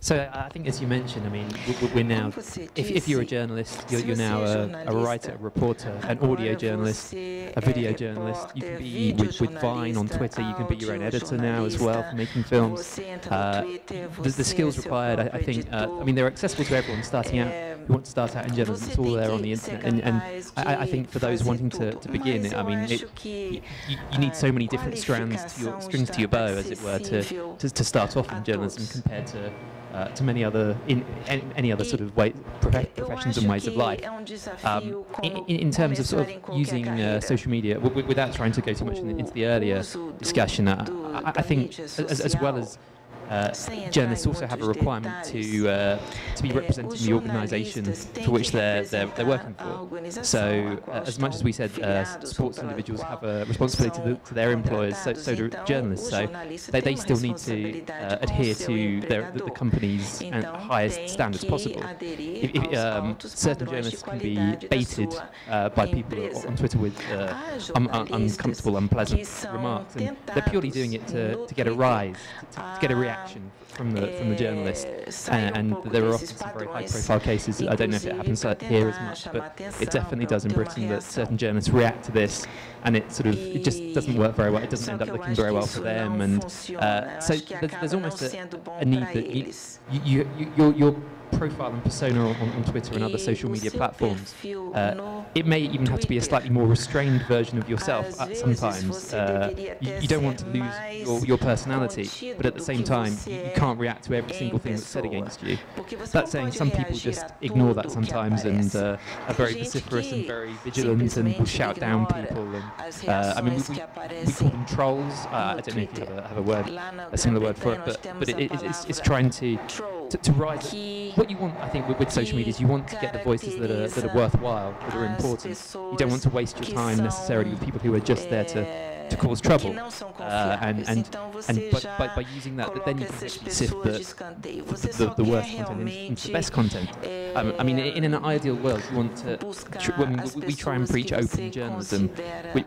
So I think, as you mentioned, I mean, we're now, if you're a journalist, you're now a writer, a reporter, an audio journalist, a video journalist. You can be with Vine on Twitter. You can be your own editor now as well for making films. The skills required, I think, I mean, they're accessible to everyone starting out. You want to start out in journalism, it's all there on the internet. And I think for those wanting to begin, I mean, you need so many different strings to your bow, as it were, to start off in journalism compared to many other any other sort of professions and ways of life. In terms of sort of using social media, without trying to go too much into the earlier discussion, I think as well as journalists also have a requirement to be representing the organisation for which they're working for. So, as much as we said, sports individuals have a responsibility to their employers, so do journalists. So they still need to adhere to the company's highest standards possible. Certain journalists can be baited by people on Twitter with uncomfortable, unpleasant remarks, and they're purely doing it to get a rise, to get a reaction from the journalist. And there are often some very high-profile cases. I don't know if it happens here as much, but it definitely does in Britain, that certain journalists react to this, and it just doesn't work very well. It doesn't end up looking very well for them, and so there's almost a need that your profile and persona on Twitter and other social media platforms, it may even have to be a slightly more restrained version of yourself sometimes. You don't want to lose your personality, but at the same time, you can't react to every single thing that's said against you. That's saying some people just ignore that sometimes and are very vociferous and very vigilant and will shout down people. And, I mean, we call them trolls. I don't know if you have a similar word for it, but it's trying to rise. What you want, I think, with social media is you want to get the voices that are worthwhile, that are important. You don't want to waste your time necessarily with people who are just there to cause trouble. And by using that, then you can actually sift the worst content into the best content. I mean, in an ideal world, you want to. We try and preach open journalism,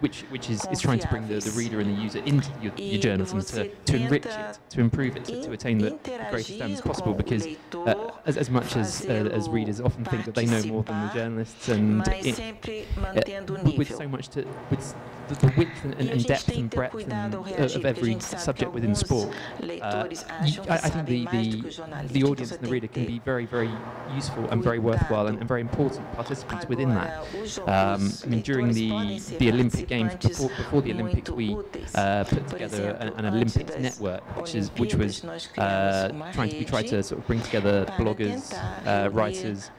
which is trying to bring the reader and the user into your journalism to enrich it, to improve it, to attain the greatest standards possible. Because as much as readers often think that they know more than the journalists, and with so much with the width and depth and breadth of every subject within sport, I think the audience and the reader can be very, very useful and very worthwhile and very important participants within that. I mean, during the Olympic Games, before the Olympics, we put together an Olympics network, which was tried to sort of bring together bloggers, writers,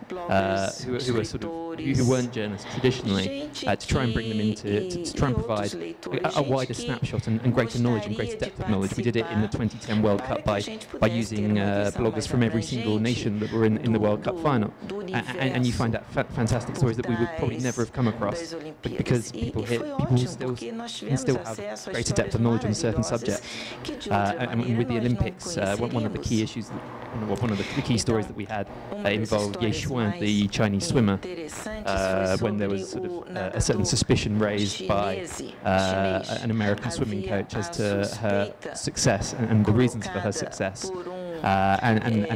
who were sort of who weren't journalists traditionally, to try and bring them to try and provide a wider snapshot and greater knowledge and greater depth of knowledge. We did it in the 2010 World Cup by using bloggers from every single nation that were in the World Cup final, and you find out fantastic stories that we would probably never have come across, because people still have greater depth of knowledge on certain subjects. And with the Olympics, one of the key issues, one of the key stories that we had involved Ye Xuan, the Chinese swimmer, when there was sort of a certain suspicion raised by an American swimming coach as to her success and the reasons for her success. And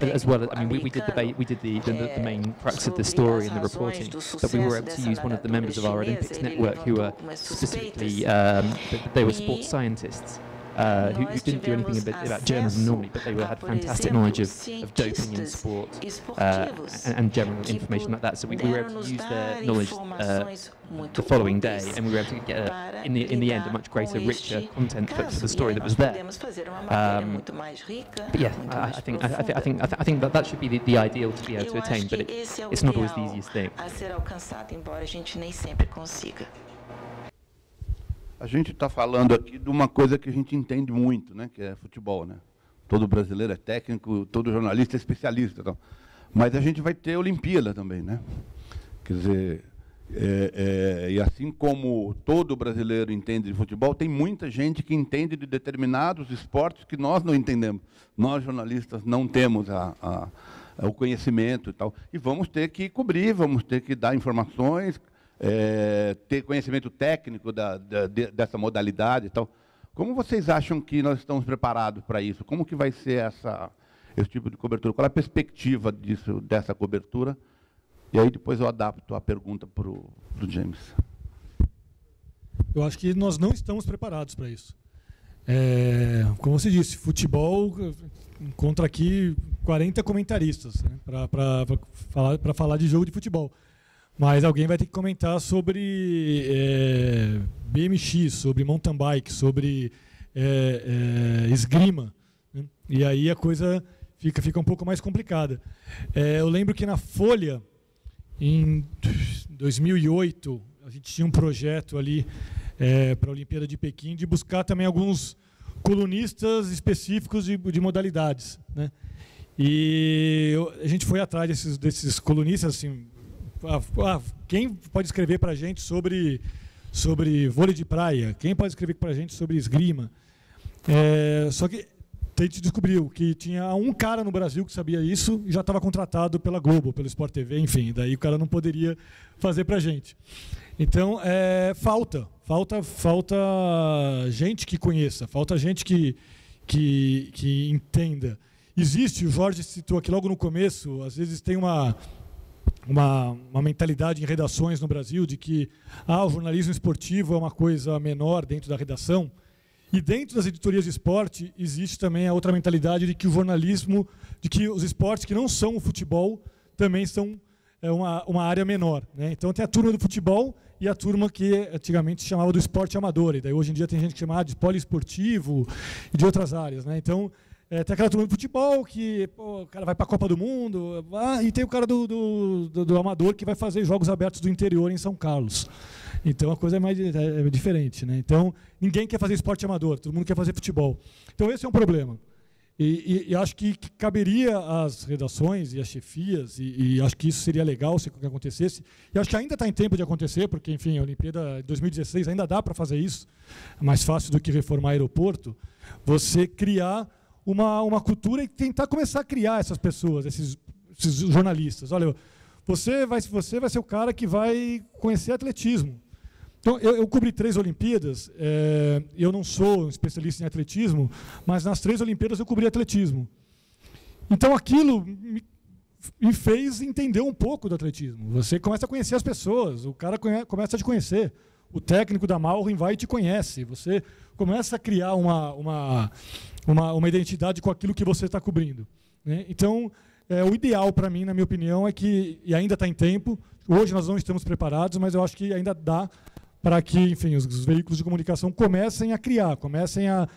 as well, I mean, we did the main crux of the story and the reporting, that we were able to use one of the members of our Olympics network who were specifically, they were sports scientists. Who didn't do anything about journalism normally, but they had fantastic knowledge of doping in sport and general information like that. So we were able to use their knowledge the following day, and we were able to get, in the end, a much greater, richer content for the story that was there. But yeah, I think that should be the ideal to be able to attain, but it's not always the easiest thing. A gente está falando aqui de uma coisa que a gente entende muito, né, que é futebol, né? Todo brasileiro é técnico, todo jornalista é especialista, então. Mas a gente vai ter Olimpíada também, né? Quer dizer, e assim como todo brasileiro entende de futebol, tem muita gente que entende de determinados esportes que nós não entendemos. Nós jornalistas não temos o conhecimento e tal. E vamos ter que cobrir, vamos ter que dar informações. Ter conhecimento técnico dessa modalidade e tal. Como vocês acham que nós estamos preparados para isso? Como que vai ser esse tipo de cobertura? Qual é a perspectiva dessa cobertura? E aí depois eu adapto a pergunta para o James. Eu acho que nós não estamos preparados para isso. Como você disse, futebol encontra aqui 40 comentaristas, né, para falar de jogo de futebol. Mas alguém vai ter que comentar sobre BMX, sobre mountain bike, sobre esgrima, né? E aí a coisa fica um pouco mais complicada. Eu lembro que na Folha, em 2008, a gente tinha um projeto ali para a Olimpíada de Pequim de buscar também alguns colunistas específicos de modalidades, né? E a gente foi atrás desses colunistas, assim, quem pode escrever para a gente sobre vôlei de praia? Quem pode escrever para a gente sobre esgrima? Só que a gente descobriu que tinha um cara no Brasil que sabia isso e já estava contratado pela Globo, pelo Sport TV, enfim, daí o cara não poderia fazer para a gente. Então, falta gente que conheça, falta gente que entenda. Existe, o Jorge citou aqui logo no começo, às vezes tem uma mentalidade em redações no Brasil de que o jornalismo esportivo é uma coisa menor dentro da redação. E dentro das editorias de esporte existe também a outra mentalidade de que o jornalismo, de que os esportes que não são o futebol também são uma área menor, né? Então tem a turma do futebol e a turma que antigamente se chamava do esporte amador, e daí hoje em dia tem gente que chama de poliesportivo e de outras áreas, né? Então tem aquela turma do futebol que o cara vai para a Copa do Mundo, e tem o cara do amador que vai fazer jogos abertos do interior em São Carlos. Então a coisa é diferente, né? Então ninguém quer fazer esporte amador, todo mundo quer fazer futebol. Então esse é um problema. E acho que caberia às redações e às chefias, e acho que isso seria legal se acontecesse. E acho que ainda está em tempo de acontecer, porque, enfim, a Olimpíada de 2016 ainda dá para fazer isso, é mais fácil do que reformar aeroporto, você criar uma cultura e tentar começar a criar essas pessoas, esses jornalistas. Olha, você vai ser o cara que vai conhecer atletismo. Então, eu cobri 3 Olimpíadas, eu não sou um especialista em atletismo, mas nas 3 Olimpíadas eu cobri atletismo. Então, aquilo me fez entender um pouco do atletismo. Você começa a conhecer as pessoas, o cara começa a te conhecer. O técnico da Malrin vai e te conhece. Você começa a criar uma identidade com aquilo que você está cobrindo, né? Então, o ideal para mim, na minha opinião, é que, e ainda está em tempo, hoje nós não estamos preparados, mas eu acho que ainda dá para que, enfim, os veículos de comunicação comecem a criar, comecem a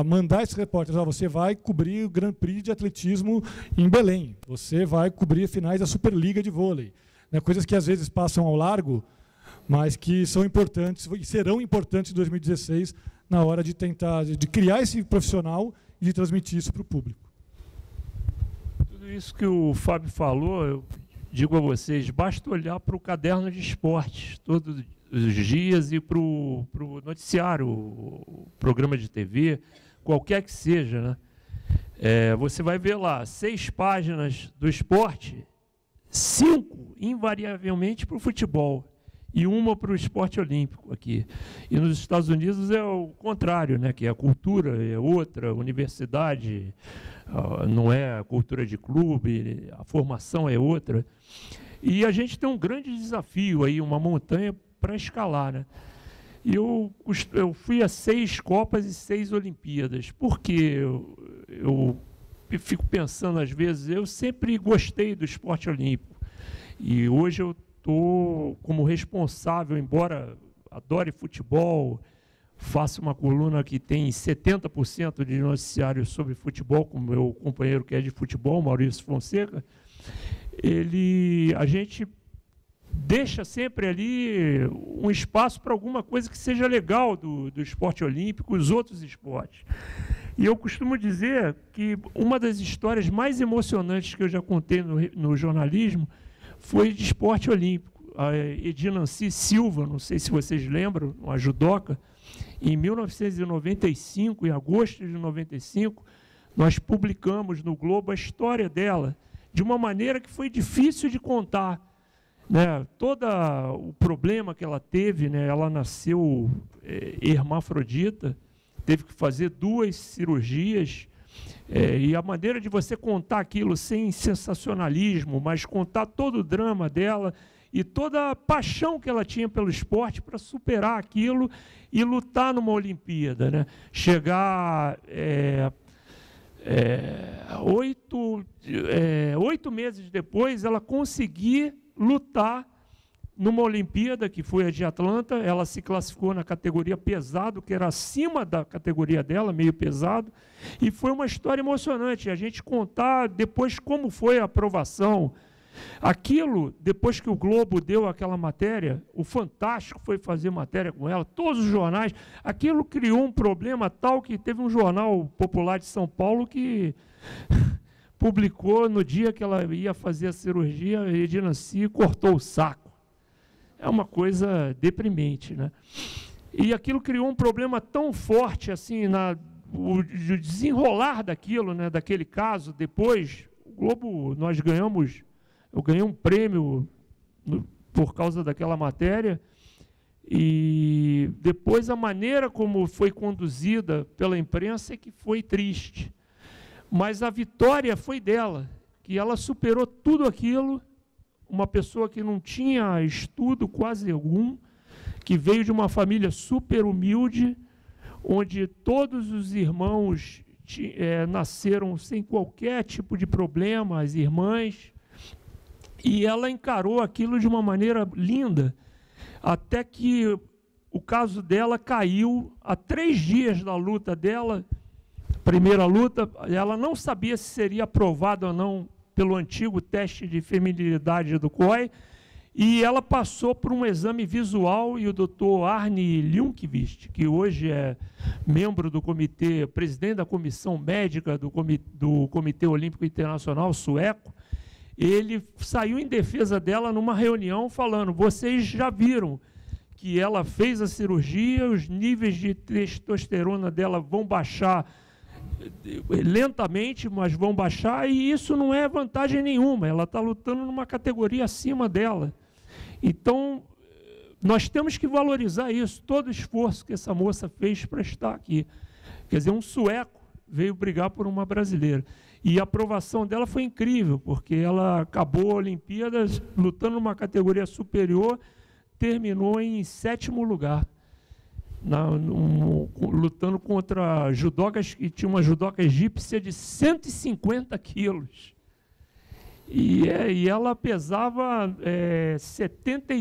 mandar esses repórteres. Você vai cobrir o Grand Prix de atletismo em Belém, você vai cobrir finais da Superliga de vôlei, né? Coisas que às vezes passam ao largo, mas que são importantes e serão importantes em 2016 na hora de tentar de criar esse profissional e de transmitir isso para o público. Tudo isso que o Fábio falou, eu digo a vocês, basta olhar para o caderno de esportes todos os dias e para o noticiário, o programa de TV, qualquer que seja, né? Você vai ver lá 6 páginas do esporte, 5 invariavelmente para o futebol e uma para o esporte olímpico aqui. E nos Estados Unidos é o contrário, né? Que a cultura é outra, a universidade não é a cultura de clube, a formação é outra. E a gente tem um grande desafio aí, uma montanha para escalar, né? E eu fui a 6 Copas e 6 Olimpíadas. Por quê? Eu fico pensando às vezes, eu sempre gostei do esporte olímpico. E hoje eu estou como responsável, embora adore futebol, faço uma coluna que tem 70% de noticiário sobre futebol, com o meu companheiro que é de futebol, Maurício Fonseca. A gente deixa sempre ali um espaço para alguma coisa que seja legal do esporte olímpico, os outros esportes. E eu costumo dizer que uma das histórias mais emocionantes que eu já contei no jornalismo foi de esporte olímpico. A Edinancy Silva, não sei se vocês lembram, uma judoca, em 1995, em agosto de 95, nós publicamos no Globo a história dela, de uma maneira que foi difícil de contar, né? Todo o problema que ela teve, né? Ela nasceu hermafrodita, teve que fazer 2 cirurgias, e a maneira de você contar aquilo sem sensacionalismo, mas contar todo o drama dela e toda a paixão que ela tinha pelo esporte para superar aquilo e lutar numa Olimpíada, né? Chegar 8 meses depois, ela conseguir lutar numa Olimpíada, que foi a de Atlanta. Ela se classificou na categoria pesado, que era acima da categoria dela, meio pesado, e foi uma história emocionante. A gente contar depois como foi a aprovação, Aquilo, depois que o Globo deu aquela matéria, o Fantástico foi fazer matéria com ela, todos os jornais, aquilo criou um problema tal que teve um jornal popular de São Paulo que publicou no dia que ela ia fazer a cirurgia, a Edna Si cortou o saco. É uma coisa deprimente, né? E aquilo criou um problema tão forte, assim, o desenrolar daquilo, né, daquele caso. Depois, o Globo, eu ganhei um prêmio por causa daquela matéria, e depois a maneira como foi conduzida pela imprensa é que foi triste. Mas a vitória foi dela, que ela superou tudo aquilo, uma pessoa que não tinha estudo quase algum, que veio de uma família super humilde, onde todos os irmãos nasceram sem qualquer tipo de problema, as irmãs, e ela encarou aquilo de uma maneira linda, até que o caso dela caiu há 3 dias da luta dela, primeira luta, ela não sabia se seria aprovada ou não pelo antigo teste de feminilidade do COI, e ela passou por um exame visual, e o Dr. Arne Lundqvist, que hoje é membro do comitê, presidente da comissão médica do Comitê Olímpico Internacional sueco, ele saiu em defesa dela numa reunião falando: vocês já viram que ela fez a cirurgia, os níveis de testosterona dela vão baixar lentamente, mas vão baixar, e isso não é vantagem nenhuma, ela está lutando numa categoria acima dela. Então, nós temos que valorizar isso, todo o esforço que essa moça fez para estar aqui. Quer dizer, um sueco veio brigar por uma brasileira. E a aprovação dela foi incrível, porque ela acabou a Olimpíadas lutando numa categoria superior, terminou em 7º lugar, lutando contra judocas, que tinha uma judoca egípcia de 150 quilos. E ela pesava 70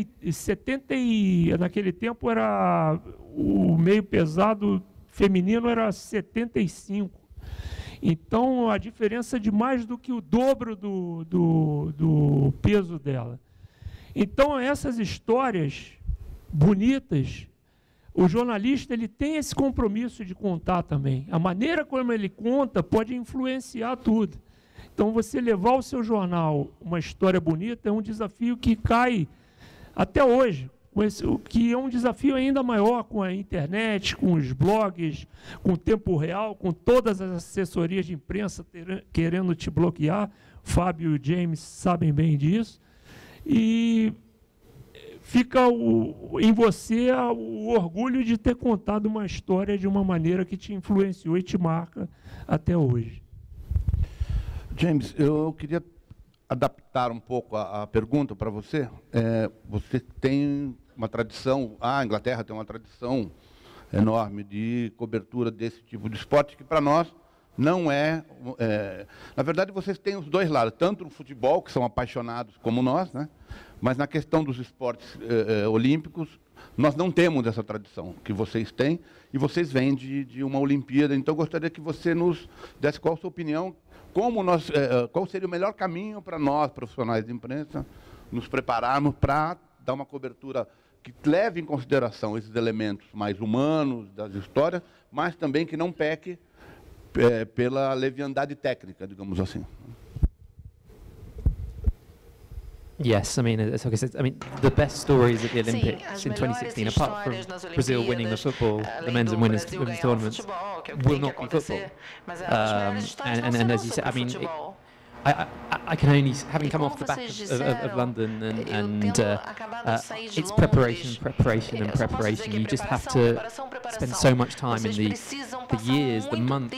naquele tempo era o meio pesado feminino era 75. Então a diferença de mais do que o dobro do peso dela. Então essas histórias bonitas, o jornalista ele tem esse compromisso de contar também. A maneira como ele conta pode influenciar tudo. Então, você levar ao seu jornal uma história bonita é um desafio que cai até hoje, o que é um desafio ainda maior com a internet, com os blogs, com o tempo real, com todas as assessorias de imprensa querendo te bloquear. Fábio e James sabem bem disso. E fica em você o orgulho de ter contado uma história de uma maneira que te influenciou e te marca até hoje. James, eu queria adaptar um pouco a pergunta para você. Você tem uma tradição, a Inglaterra tem uma tradição enorme de cobertura desse tipo de esporte, que para nós não é... Na verdade, vocês têm os dois lados, tanto no futebol, que são apaixonados como nós, né? Mas na questão dos esportes olímpicos, nós não temos essa tradição que vocês têm, e vocês vêm de uma Olimpíada. Então, eu gostaria que você nos desse qual a sua opinião, qual seria o melhor caminho para nós, profissionais de imprensa, nos prepararmos para dar uma cobertura que leve em consideração esses elementos mais humanos das histórias, mas também que não peque pela leviandade técnica, digamos assim. Yes, I mean, as I said, the best stories at the Olympics in 2016, apart from Brazil winning the football, the men's and women's tournaments, will not be football. And as you said, I mean, I can only, having come off the back of London, and it's preparation. You just have to spend so much time in the years, the months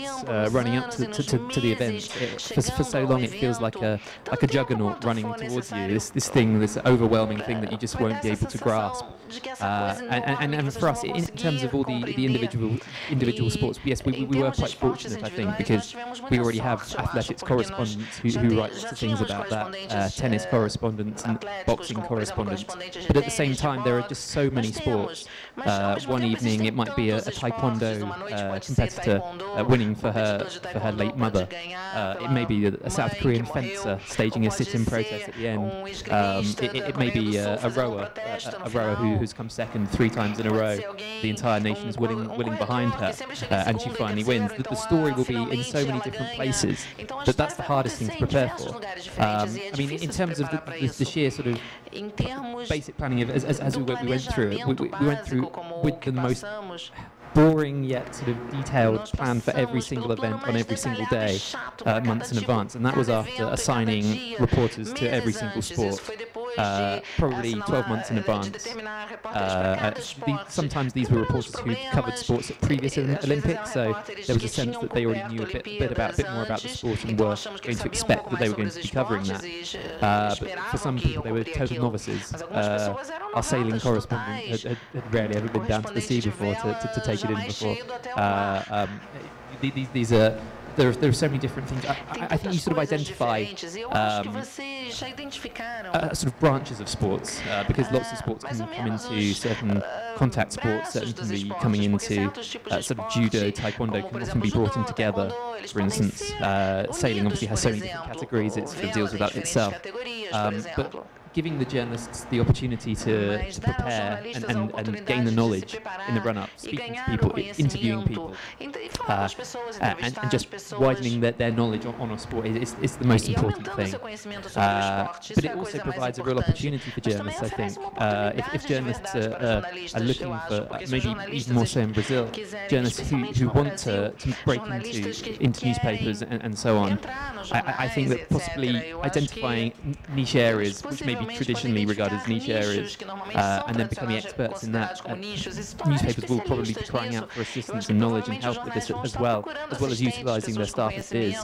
running up to the event. For so long, it feels like a juggernaut running towards you. This overwhelming thing that you just won't be able to grasp. And for us, in terms of all the individual sports, yes, we were quite fortunate, I think, because we already have athletics correspondents who write lots of things about that tennis correspondent and boxing correspondent, but at the same time there are just so many sports. One evening it might be a taekwondo competitor winning for her late mother. It may be a South Korean fencer staging a sit-in protest at the end. It may be a rower who's come second 3 times in a row. The entire nation is willing behind her, and she finally wins. The story will be in so many different places that that's the hardest thing to prepare for. I mean, in terms of the sheer sort of basic planning of as we went through it, we went through with the most boring yet sort of detailed plan for every single event on every single day, months in advance, and that was after assigning reporters to every single sport, probably 12 months in advance. Sometimes these were reporters who covered sports at previous Olympics, so there was a sense that they already knew a bit more about the sport and were going to expect that they were going to be covering that. But for some people, they were total novices. Our sailing correspondent had rarely ever been down to the sea before to take it in before. These are there are so many different things. I think you sort of identify sort of branches of sports because lots of sports can come into certain contact sports, certain can be coming into sort of judo, taekwondo can often be brought in together. For instance, sailing obviously has so many different categories, it sort of deals with that itself. But giving the journalists the opportunity to prepare and gain the knowledge in the run-up, speaking to people, interviewing people, and just widening their knowledge on a sport is the most important thing. But it also provides a real opportunity for journalists, I think. If journalists are looking for, maybe even more so in Brazil, journalists who want to break into newspapers and so on, I think that possibly identifying niche areas, which may be traditionally regarded as niche areas, and then becoming experts in that. Newspapers will probably be crying out for assistance and knowledge and help with this as well as utilising their staff as it is.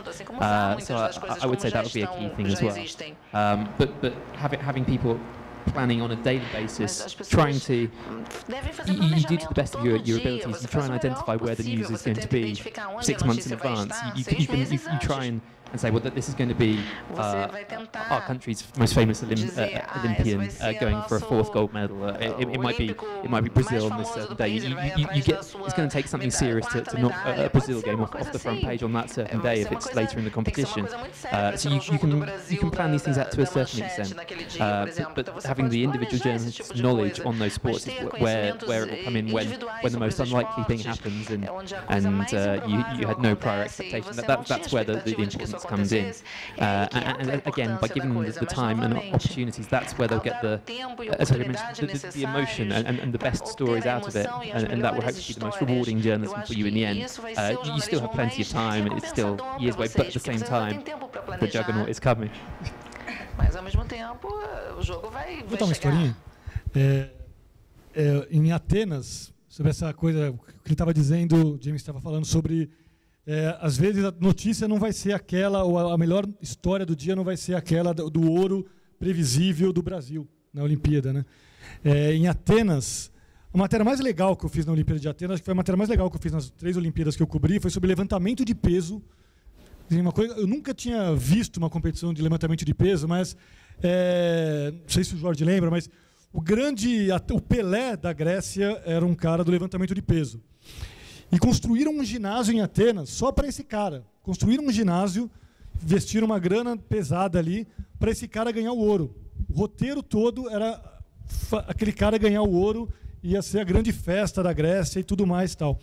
So I would say that would be a key thing as well. But having people planning on a daily basis, trying to, you do to the best of your abilities, you try and identify where the news is going to be 6 months in advance. You try and say, well, that this is going to be our country's most famous Olympian going for a 4th gold medal. It might be Brazil on this certain day. It's going to take something serious to knock a Brazil game off the front page on that certain day if it's later in the competition. So you can plan these things out to a certain extent. But having the individual journalist's knowledge on those sports is where it will come in when the most unlikely thing happens and you had no prior expectation. That's where the importance comes in, and again, by giving them the time and opportunities, that's where they'll get as I mentioned, the emotion and the best stories out of it, and that will hopefully be the most rewarding journalism for you in the end. You still have plenty of time, it's still years away, but at the same time, the juggernaut is coming. Vou contar uma historinha. Em Atenas, sobre essa coisa que ele estava dizendo, James estava falando sobre às vezes a notícia não vai ser aquela, ou a melhor história do dia não vai ser aquela do ouro previsível do Brasil na Olimpíada, né? Em Atenas, a matéria mais legal que eu fiz na Olimpíada de Atenas, que foi a matéria mais legal que eu fiz nas 3 Olimpíadas que eu cobri, foi sobre levantamento de peso. Uma coisa, eu nunca tinha visto uma competição de levantamento de peso, mas não sei se o Jorge lembra, mas o Pelé da Grécia era um cara do levantamento de peso. E construíram um ginásio em Atenas só para esse cara. Construíram um ginásio, investiram uma grana pesada ali para esse cara ganhar o ouro. O roteiro todo era aquele cara ganhar o ouro, ia ser a grande festa da Grécia e tudo mais e tal.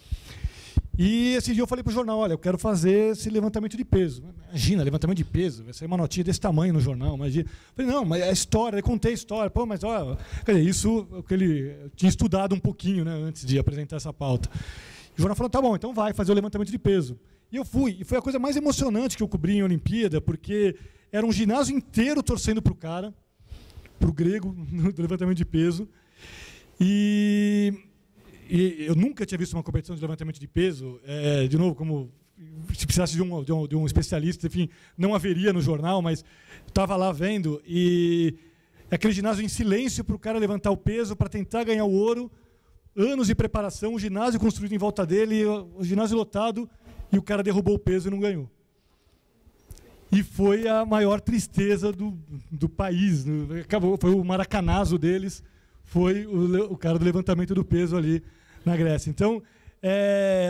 E esse dia eu falei para o jornal, olha, eu quero fazer esse levantamento de peso. Imagina, levantamento de peso, vai sair uma notinha desse tamanho no jornal, imagina. Eu falei, não, mas é história, eu contei a história. Pô, mas olha, isso que ele tinha estudado um pouquinho, né, antes de apresentar essa pauta. O jornal falou, tá bom, então vai fazer o levantamento de peso. E eu fui, e foi a coisa mais emocionante que eu cobri em Olimpíada, porque era um ginásio inteiro torcendo para o cara, para o grego, do levantamento de peso. E eu nunca tinha visto uma competição de levantamento de peso. De novo, como se precisasse de um especialista, enfim, não haveria no jornal, mas estava lá vendo. E aquele ginásio em silêncio para o cara levantar o peso, para tentar ganhar o ouro. Anos de preparação, o ginásio construído em volta dele, o ginásio lotado, e o cara derrubou o peso e não ganhou. e foi a maior tristeza do país. Acabou, foi o maracanazo deles, foi o cara do levantamento do peso ali na Grécia. Então,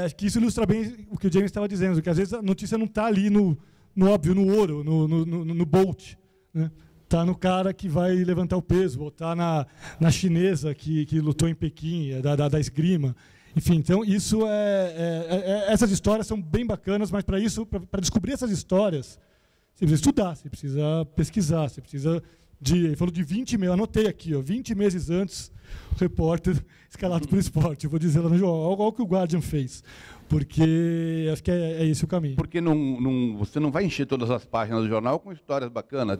acho que isso ilustra bem o que o James estava dizendo, que às vezes a notícia não está ali no óbvio, no ouro, no Bolt, né? Está no cara que vai levantar o peso, ou está na chinesa que lutou em Pequim, da esgrima. Enfim, então isso essas histórias são bem bacanas, mas para isso, para descobrir essas histórias, você precisa estudar, você precisa pesquisar, você precisa ele falou de 20 meses, anotei aqui, 20 meses antes, o repórter escalado por esporte. Eu vou dizer lá no jornal, olha o que o Guardian fez, porque acho que é esse o caminho. Porque você não vai encher todas as páginas do jornal com histórias bacanas,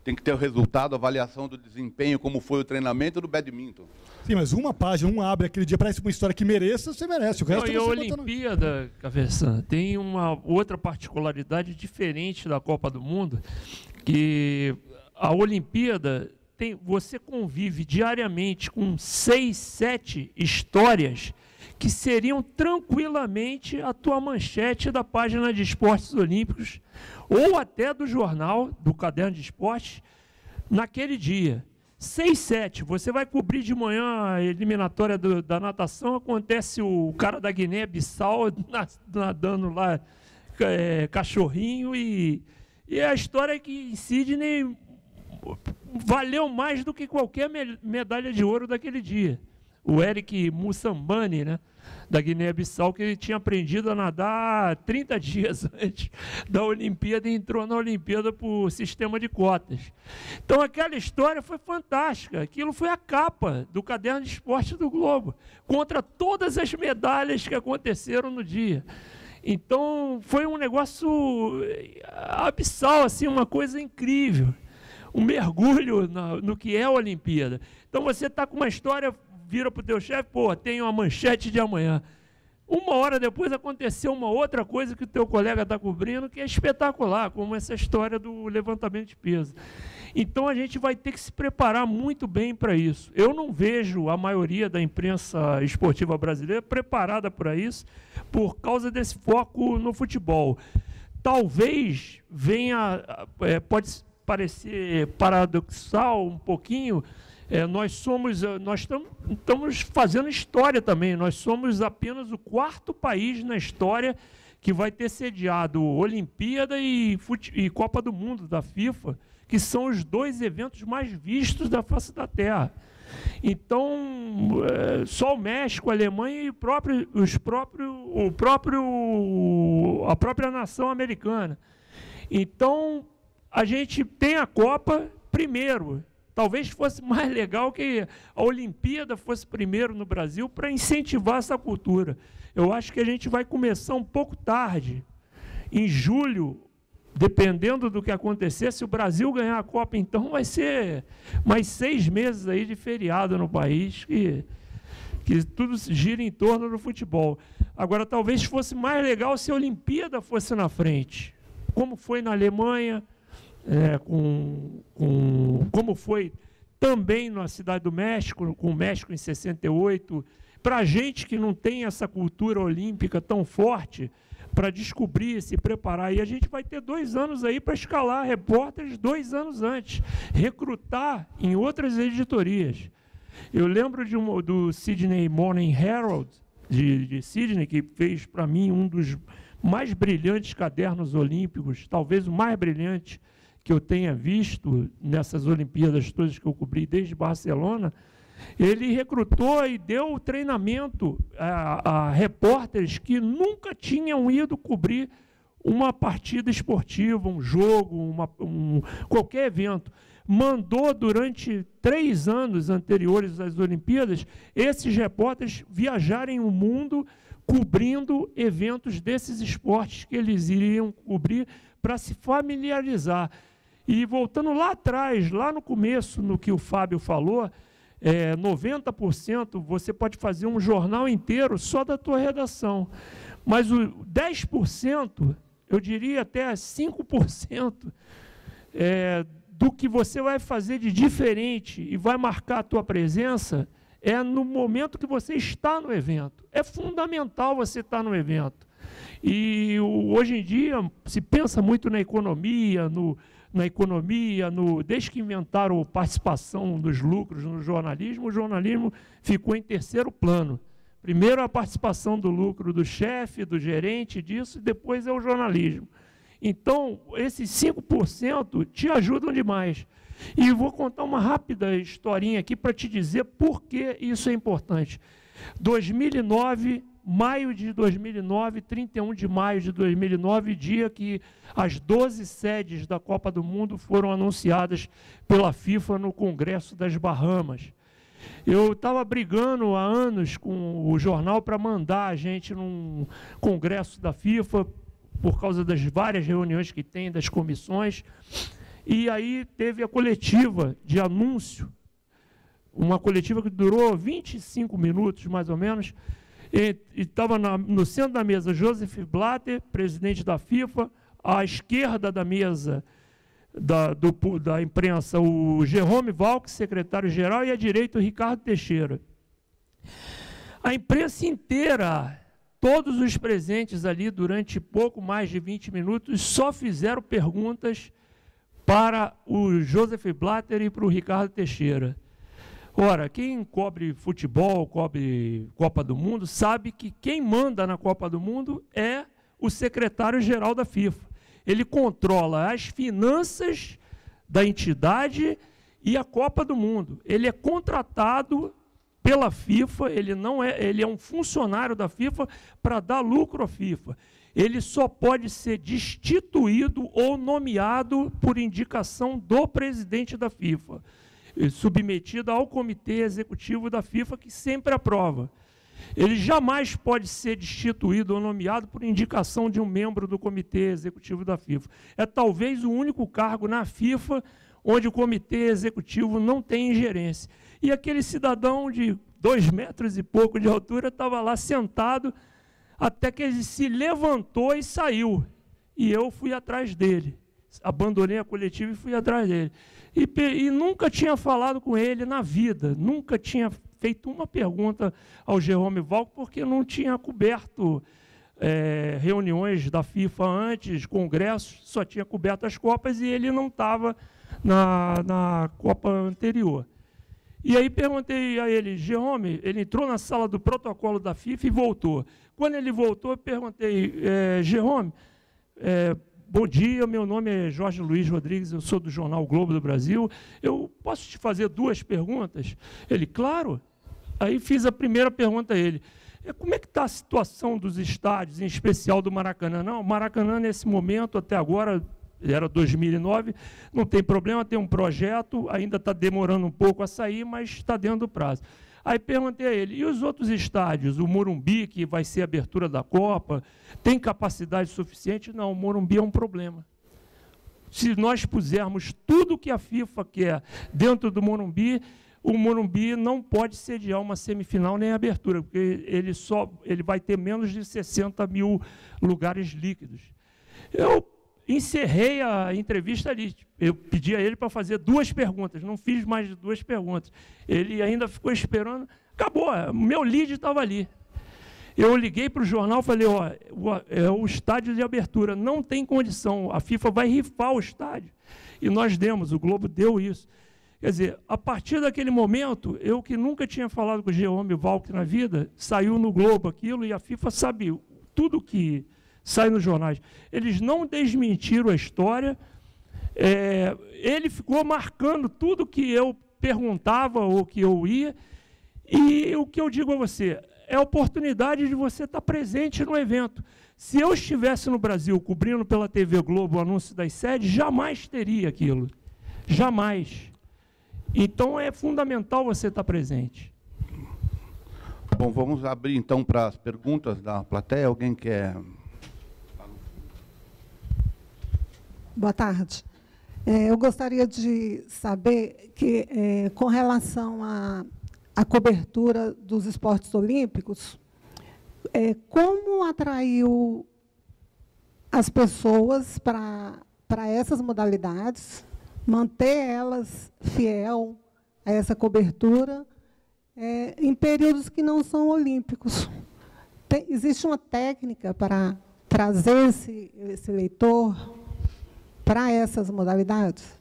tem que ter o resultado, a avaliação do desempenho, como foi o treinamento do badminton. Sim, mas uma página, abre aquele dia, parece uma história que mereça, você merece. O resto e a Olimpíada, Caversan, tem uma outra particularidade diferente da Copa do Mundo, que a Olimpíada, você convive diariamente com 6, 7 histórias que seriam tranquilamente a tua manchete da página de esportes olímpicos ou até do jornal, do caderno de esportes, naquele dia. 6, 7, você vai cobrir de manhã a eliminatória da natação, acontece o cara da Guiné-Bissau nadando lá, cachorrinho, e a história é que em Sydney valeu mais do que qualquer medalha de ouro daquele dia. O Eric Mussambani, né, da Guiné-Bissau, que tinha aprendido a nadar 30 dias antes da Olimpíada e entrou na Olimpíada por sistema de cotas. Então aquela história foi fantástica, aquilo foi a capa do caderno de esporte do Globo, contra todas as medalhas que aconteceram no dia. Então foi um negócio abissal, assim, uma coisa incrível, um mergulho no que é a Olimpíada. Então você está com uma história, vira para o teu chefe, tem uma manchete de amanhã. Uma hora depois aconteceu uma outra coisa que o teu colega está cobrindo, que é espetacular, como essa história do levantamento de peso. Então a gente vai ter que se preparar muito bem para isso. Eu não vejo a maioria da imprensa esportiva brasileira preparada para isso, por causa desse foco no futebol. Talvez venha, pode parecer paradoxal um pouquinho, nós estamos fazendo história também, nós somos apenas o 4º país na história que vai ter sediado Olimpíada e Copa do Mundo da FIFA, que são os 2 eventos mais vistos da face da Terra. Então, só o México, a Alemanha e a própria nação americana. Então, a gente tem a Copa primeiro. Talvez fosse mais legal que a Olimpíada fosse primeiro no Brasil para incentivar essa cultura. Eu acho que a gente vai começar um pouco tarde. Em julho, dependendo do que acontecer, se o Brasil ganhar a Copa, então vai ser mais 6 meses aí de feriado no país, que tudo gira em torno do futebol. Agora, talvez fosse mais legal se a Olimpíada fosse na frente, como foi na Alemanha, como foi também na Cidade do México, com o México em 68. Para a gente que não tem essa cultura olímpica tão forte, para descobrir, se preparar, e a gente vai ter 2 anos aí para escalar repórteres 2 anos antes, recrutar em outras editorias. Eu lembro do Sydney Morning Herald, de Sydney, que fez para mim um dos mais brilhantes cadernos olímpicos, talvez o mais brilhante que eu tenha visto nessas Olimpíadas todas que eu cobri desde Barcelona. Ele recrutou e deu treinamento a repórteres que nunca tinham ido cobrir uma partida esportiva, um jogo, qualquer evento. Mandou durante 3 anos anteriores às Olimpíadas esses repórteres viajarem o mundo cobrindo eventos desses esportes que eles iriam cobrir para se familiarizar. E voltando lá atrás, lá no começo, no que o Fábio falou, 90% você pode fazer um jornal inteiro só da tua redação. Mas o 10%, eu diria até 5%, do que você vai fazer de diferente e vai marcar a tua presença no momento que você está no evento. É fundamental você estar no evento. E hoje em dia se pensa muito na economia, desde que inventaram a participação dos lucros no jornalismo, o jornalismo ficou em terceiro plano. Primeiro a participação do lucro do chefe, do gerente disso, e depois é o jornalismo. Então, esses 5% te ajudam demais. E vou contar uma rápida historinha aqui para te dizer por que isso é importante. 2009, maio de 2009, 31 de maio de 2009, dia que as 12 sedes da Copa do Mundo foram anunciadas pela FIFA no Congresso das Bahamas. Eu estava brigando há anos com o jornal para mandar a gente num congresso da FIFA, por causa das várias reuniões que tem, das comissões, e aí teve a coletiva de anúncio, uma coletiva que durou 25 minutos, mais ou menos, e estava no centro da mesa Joseph Blatter, presidente da FIFA, à esquerda da mesa da imprensa, o Jerome Valk, secretário-geral, e à direita o Ricardo Teixeira. A imprensa inteira, todos os presentes ali, durante pouco mais de 20 minutos, só fizeram perguntas para o Joseph Blatter e para o Ricardo Teixeira. Ora, quem cobre futebol, cobre Copa do Mundo, sabe que quem manda na Copa do Mundo é o secretário-geral da FIFA. Ele controla as finanças da entidade e a Copa do Mundo. Ele é contratado pela FIFA, ele é um funcionário da FIFA para dar lucro à FIFA. Ele só pode ser destituído ou nomeado por indicação do presidente da FIFA, submetido ao comitê executivo da FIFA, que sempre aprova. Ele jamais pode ser destituído ou nomeado por indicação de um membro do comitê executivo da FIFA. É talvez o único cargo na FIFA onde o comitê executivo não tem ingerência. E aquele cidadão de 2 metros e pouco de altura estava lá sentado, até que ele se levantou e saiu. E eu fui atrás dele. Abandonei a coletiva e fui atrás dele. E nunca tinha falado com ele na vida, nunca tinha feito uma pergunta ao Jerome Valk, porque não tinha coberto reuniões da FIFA antes, congressos, só tinha coberto as Copas e ele não estava na Copa anterior. E aí perguntei a ele, Jerome, ele entrou na sala do protocolo da FIFA e voltou. Quando ele voltou, eu perguntei, Jerome, bom dia, meu nome é Jorge Luiz Rodrigues, eu sou do jornal Globo do Brasil, eu posso te fazer 2 perguntas? Ele, claro. Aí fiz a primeira pergunta a ele, como é que está a situação dos estádios, em especial do Maracanã? Não, o Maracanã, nesse momento, até agora, era 2009, não tem problema, tem um projeto, ainda está demorando um pouco a sair, mas está dentro do prazo. Aí perguntei a ele, e os outros estádios? O Morumbi, que vai ser a abertura da Copa, tem capacidade suficiente? Não, o Morumbi é um problema. Se nós pusermos tudo que a FIFA quer dentro do Morumbi, o Morumbi não pode sediar uma semifinal nem abertura, porque ele vai ter menos de 60 mil lugares líquidos. Eu encerrei a entrevista ali. Eu pedi a ele para fazer 2 perguntas, não fiz mais de 2 perguntas. Ele ainda ficou esperando. Acabou, o meu lead estava ali. Eu liguei para o jornal e falei, é o estádio de abertura, não tem condição, a FIFA vai rifar o estádio. E nós demos, o Globo deu isso. Quer dizer, a partir daquele momento, eu que nunca tinha falado com o Jerome Valk na vida, saiu no Globo aquilo e a FIFA sabia tudo que sai nos jornais. Eles não desmentiram a história, ele ficou marcando tudo que eu perguntava ou que eu ia, e o que eu digo a você, é a oportunidade de você estar presente no evento. Se eu estivesse no Brasil cobrindo pela TV Globo o anúncio das sedes, jamais teria aquilo. Jamais. Então, é fundamental você estar presente. Bom, vamos abrir, então, para as perguntas da plateia. Alguém quer... Boa tarde. Eu gostaria de saber que, com relação à cobertura dos esportes olímpicos, como atraiu as pessoas para essas modalidades, manter elas fiel a essa cobertura em períodos que não são olímpicos. Existe uma técnica para trazer esse leitor para essas modalidades?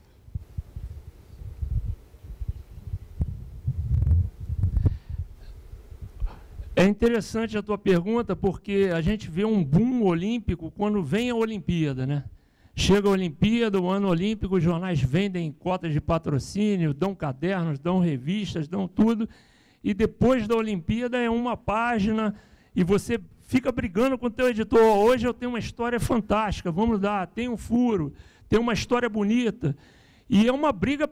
É interessante a tua pergunta, porque a gente vê um boom olímpico quando vem a Olimpíada, né? Chega a Olimpíada, o ano olímpico, os jornais vendem cotas de patrocínio, dão cadernos, dão revistas, dão tudo, e depois da Olimpíada é uma página, e você fica brigando com o teu editor. Hoje eu tenho uma história fantástica, vamos lá, tem um furo, tem uma história bonita, e é uma briga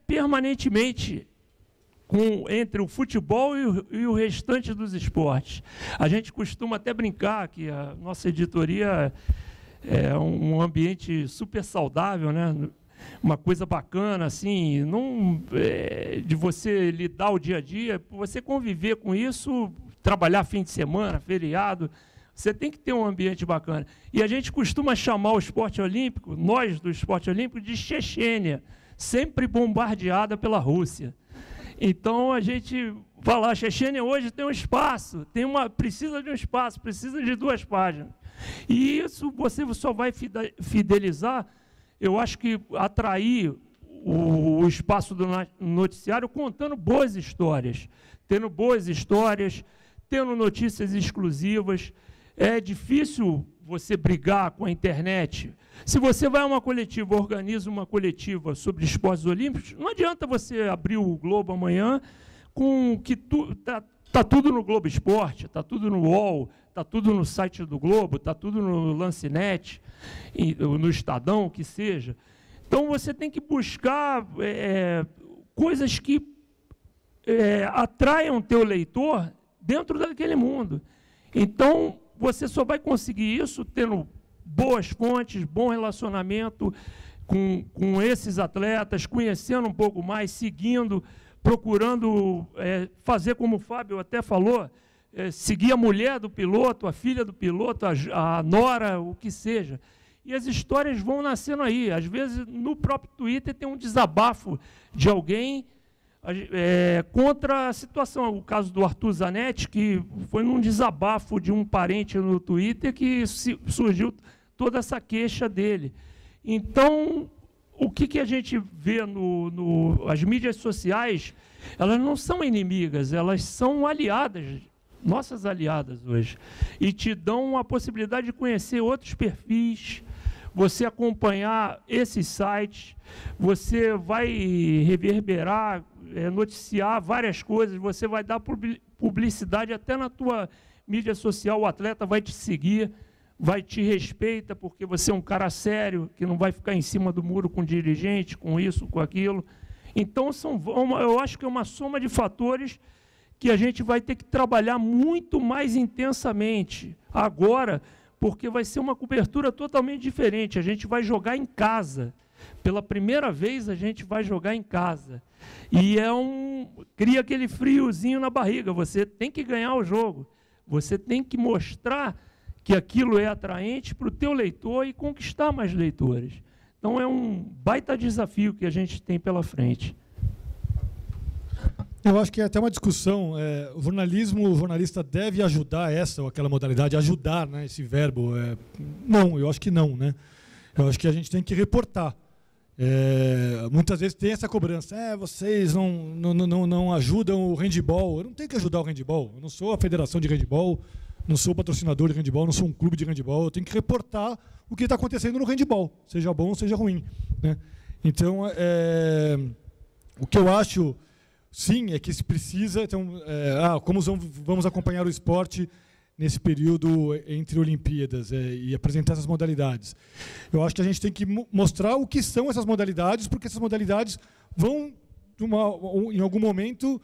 permanentemente entre o futebol e o restante dos esportes. A gente costuma até brincar que a nossa editoria é um ambiente super saudável, né? Uma coisa bacana, assim, não, de você lidar o dia a dia, você conviver com isso, trabalhar fim de semana, feriado, você tem que ter um ambiente bacana. E a gente costuma chamar o esporte olímpico, nós do esporte olímpico, de Chechênia, sempre bombardeada pela Rússia. Então, a gente fala, a Chechênia hoje tem um espaço, precisa de um espaço, precisa de 2 páginas. E isso você só vai fidelizar, eu acho que atrair o espaço do noticiário contando boas histórias, tendo notícias exclusivas. É difícil você brigar com a internet. Se você vai a uma coletiva, organiza uma coletiva sobre esportes olímpicos, não adianta você abrir o Globo amanhã com que tá tudo no Globo Esporte, está tudo no UOL, está tudo no site do Globo, está tudo no Lancenet, no Estadão, o que seja. Então, você tem que buscar coisas que atraiam o teu leitor dentro daquele mundo. Então, você só vai conseguir isso tendo boas fontes, bom relacionamento com esses atletas, conhecendo um pouco mais, seguindo, procurando fazer como o Fábio até falou, seguir a mulher do piloto, a filha do piloto, a nora, o que seja. E as histórias vão nascendo aí. Às vezes, no próprio Twitter, tem um desabafo de alguém contra a situação. O caso do Arthur Zanetti, que foi num desabafo de um parente no Twitter que surgiu toda essa queixa dele. Então, o que a gente vê as mídias sociais, elas não são inimigas, elas são aliadas, nossas aliadas hoje. E te dão a possibilidade de conhecer outros perfis, você acompanhar esses sites, você vai reverberar, noticiar várias coisas, você vai dar publicidade até na tua mídia social, o atleta vai te seguir, vai te respeita, porque você é um cara sério, que não vai ficar em cima do muro com dirigente, com isso, com aquilo. Então, eu acho que é uma soma de fatores que a gente vai ter que trabalhar muito mais intensamente agora, porque vai ser uma cobertura totalmente diferente. A gente vai jogar em casa. Pela primeira vez, a gente vai jogar em casa. E cria aquele friozinho na barriga. Você tem que ganhar o jogo. Você tem que mostrar que aquilo é atraente para o teu leitor e conquistar mais leitores. Então, é um baita desafio que a gente tem pela frente. Eu acho que é até uma discussão. O jornalista deve ajudar essa ou aquela modalidade, ajudar, né, esse verbo. Não, eu acho que não. Né? Eu acho que a gente tem que reportar. Muitas vezes tem essa cobrança. Vocês não ajudam o handebol. Eu não tenho que ajudar o handebol. Eu não sou a federação de handebol, não sou patrocinador de handebol, não sou um clube de handebol. Eu tenho que reportar o que está acontecendo no handebol, seja bom ou seja ruim. Né? Então, o que eu acho... Sim, é que se precisa... Então, como vamos acompanhar o esporte nesse período entre Olimpíadas e apresentar essas modalidades? Eu acho que a gente tem que mostrar o que são essas modalidades, porque essas modalidades vão, em algum momento,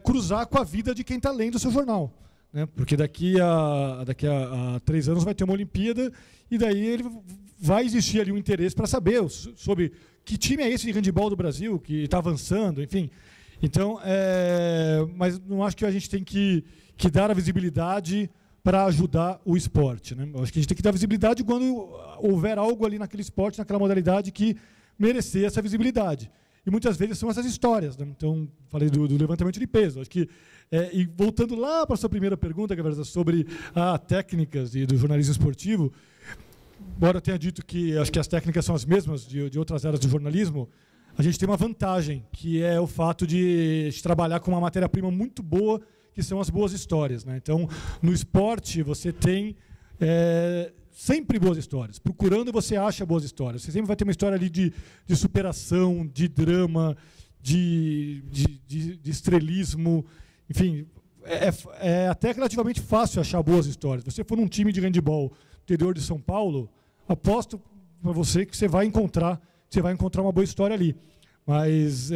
cruzar com a vida de quem está lendo o seu jornal. Né? Porque daqui a 3 anos vai ter uma Olimpíada e daí vai existir ali um interesse para saber sobre que time é esse de handebol do Brasil, que está avançando, enfim... Então, mas não acho que a gente tem que dar a visibilidade para ajudar o esporte. Né? Eu acho que a gente tem que dar visibilidade quando houver algo ali naquele esporte, naquela modalidade, que merecer essa visibilidade. e muitas vezes são essas histórias, né? Então, falei do levantamento de peso. Acho que, e voltando lá para a sua primeira pergunta, Gabriela, sobre técnicas do jornalismo esportivo, embora eu tenha dito que acho que as técnicas são as mesmas de outras áreas do jornalismo, a gente tem uma vantagem, que é o fato de trabalhar com uma matéria-prima muito boa, que são as boas histórias, né? Então, no esporte, você tem sempre boas histórias. Procurando, você acha boas histórias. Você sempre vai ter uma história ali de superação, de drama, de estrelismo. Enfim, é até relativamente fácil achar boas histórias. Se você for num time de handebol do interior de São Paulo, aposto para você que você vai encontrar uma boa história ali. Mas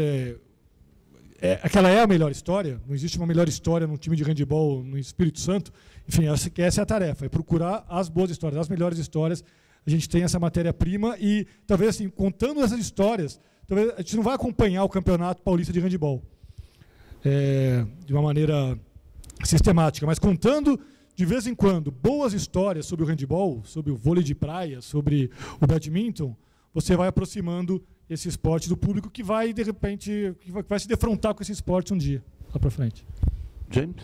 aquela é a melhor história? Não existe uma melhor história num time de handebol no Espírito Santo? Enfim, essa é a tarefa, é procurar as boas histórias, as melhores histórias. A gente tem essa matéria-prima e, talvez, assim, contando essas histórias, talvez a gente não vai acompanhar o Campeonato Paulista de Handebol de uma maneira sistemática, mas contando, de vez em quando, boas histórias sobre o handebol, sobre o vôlei de praia, sobre o badminton, você vai aproximando esse esporte do público que vai, de repente, vai se defrontar com esse esporte um dia, lá para frente. James?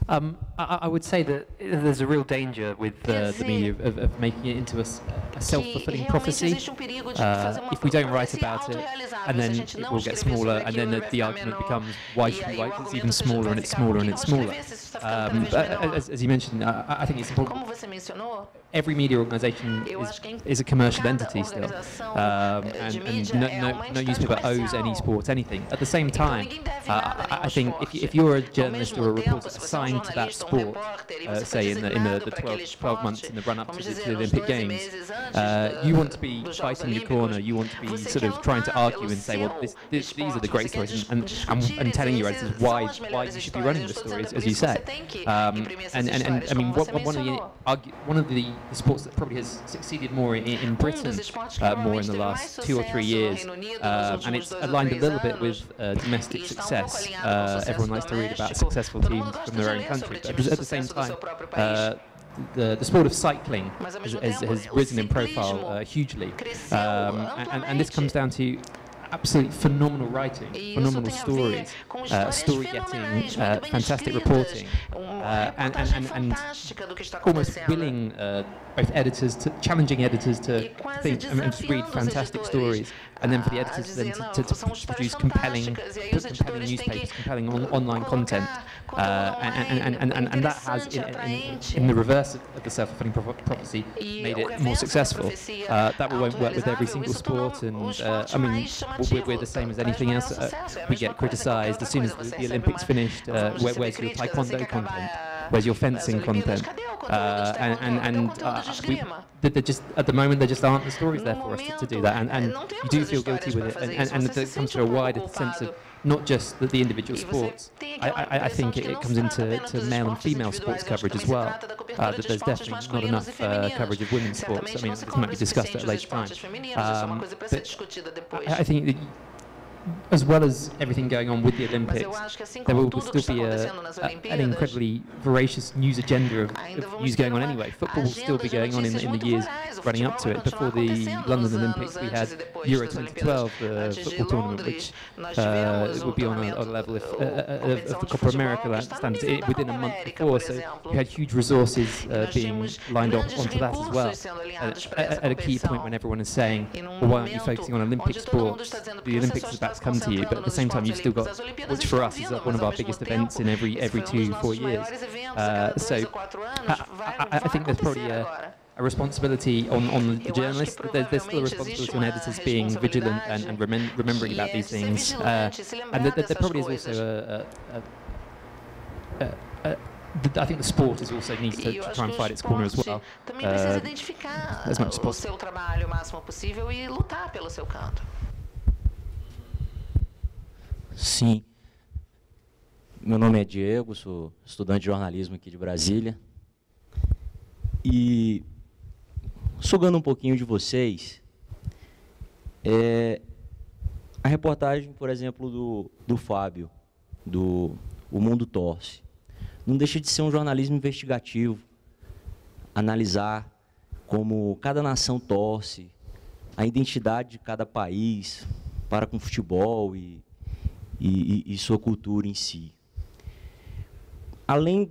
I would say that there's a real danger with the media of making it into a self-fulfilling prophecy. If we don't write about it, and then it will get smaller, and then the argument becomes, why should we write? It's even smaller, and it's smaller, and it's smaller. As you mentioned, I think it's important. Every media organisation is a commercial entity still, and no newspaper owes any sport anything. At the same time, I think if you're a journalist or a reporter assigned to that sport, say in the 12 months in the run-up to the Olympic Games, you want to be fighting your corner. You want to be sort of trying to argue and say, well, these are the great stories, and telling your editors why you should be running the stories, as you say. And I mean, one of the sports that probably has succeeded more in Britain more in the last 2 or 3 years, and it's aligned a little bit with domestic success. Everyone likes to read about successful teams from their own country, but at the same time, the sport of cycling has risen in profile hugely, and this comes down to absolutely phenomenal writing, phenomenal stories, story-getting, fantastic reporting, and almost willing both editors, challenging editors to think and just read fantastic stories, and then for the editors then to produce compelling newspapers, compelling online content, and that has, in the reverse of the self-fulfilling prophecy, made it more successful. That won't work with every single sport, and I mean, we're the same as anything else. We get criticised as soon as the Olympics finished. Where's your taekwondo content? Where's your fencing content? They're just, at the moment, there just aren't the stories there for us to do that, and you do feel guilty with it, and it comes to a wider sense of not just the individual sports. I think it comes into male and female sports coverage as well. That there's definitely not enough coverage of women's sports. I mean, this might be discussed at a later time. But I think that, as well as everything going on with the Olympics, there will still be an incredibly voracious news agenda of news going on anyway. Football will still be going on in the years running up to it. Before the London Olympics, we had Euro 2012, the football tournament, which would be on a level of the Copa America standards within a month before. So you had huge resources being lined up onto that as well. At a key point when everyone is saying, well, why aren't you focusing on Olympic sports? The Olympics is about to come to you, but at the same time you've still got, which for us is one of our biggest events in every 2-4 years. So I think there's probably a responsibility on the journalists. There's still a responsibility on editors being vigilant and remembering about these things. And there probably is also I think the sport is also needs to try and fight its corner as well, as much as possible. Sim. Meu nome é Diego, sou estudante de jornalismo aqui de Brasília. E, sugando um pouquinho de vocês, a reportagem, por exemplo, do Fábio, do O Mundo Torce, não deixa de ser um jornalismo investigativo, analisar como cada nação torce, a identidade de cada país, para com o futebol e sua cultura em si. Além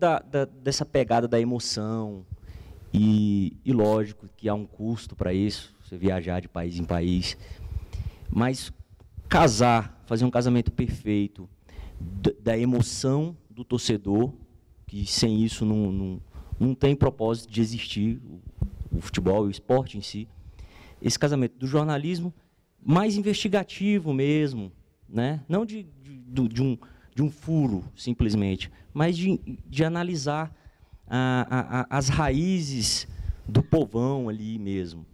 dessa pegada da emoção, e lógico que há um custo para isso, você viajar de país em país, mas casar, fazer um casamento perfeito da emoção do torcedor, que sem isso não tem propósito de existir o futebol, o esporte em si, esse casamento do jornalismo mais investigativo mesmo, né? Não de um furo, simplesmente, mas de analisar as raízes do povão ali mesmo.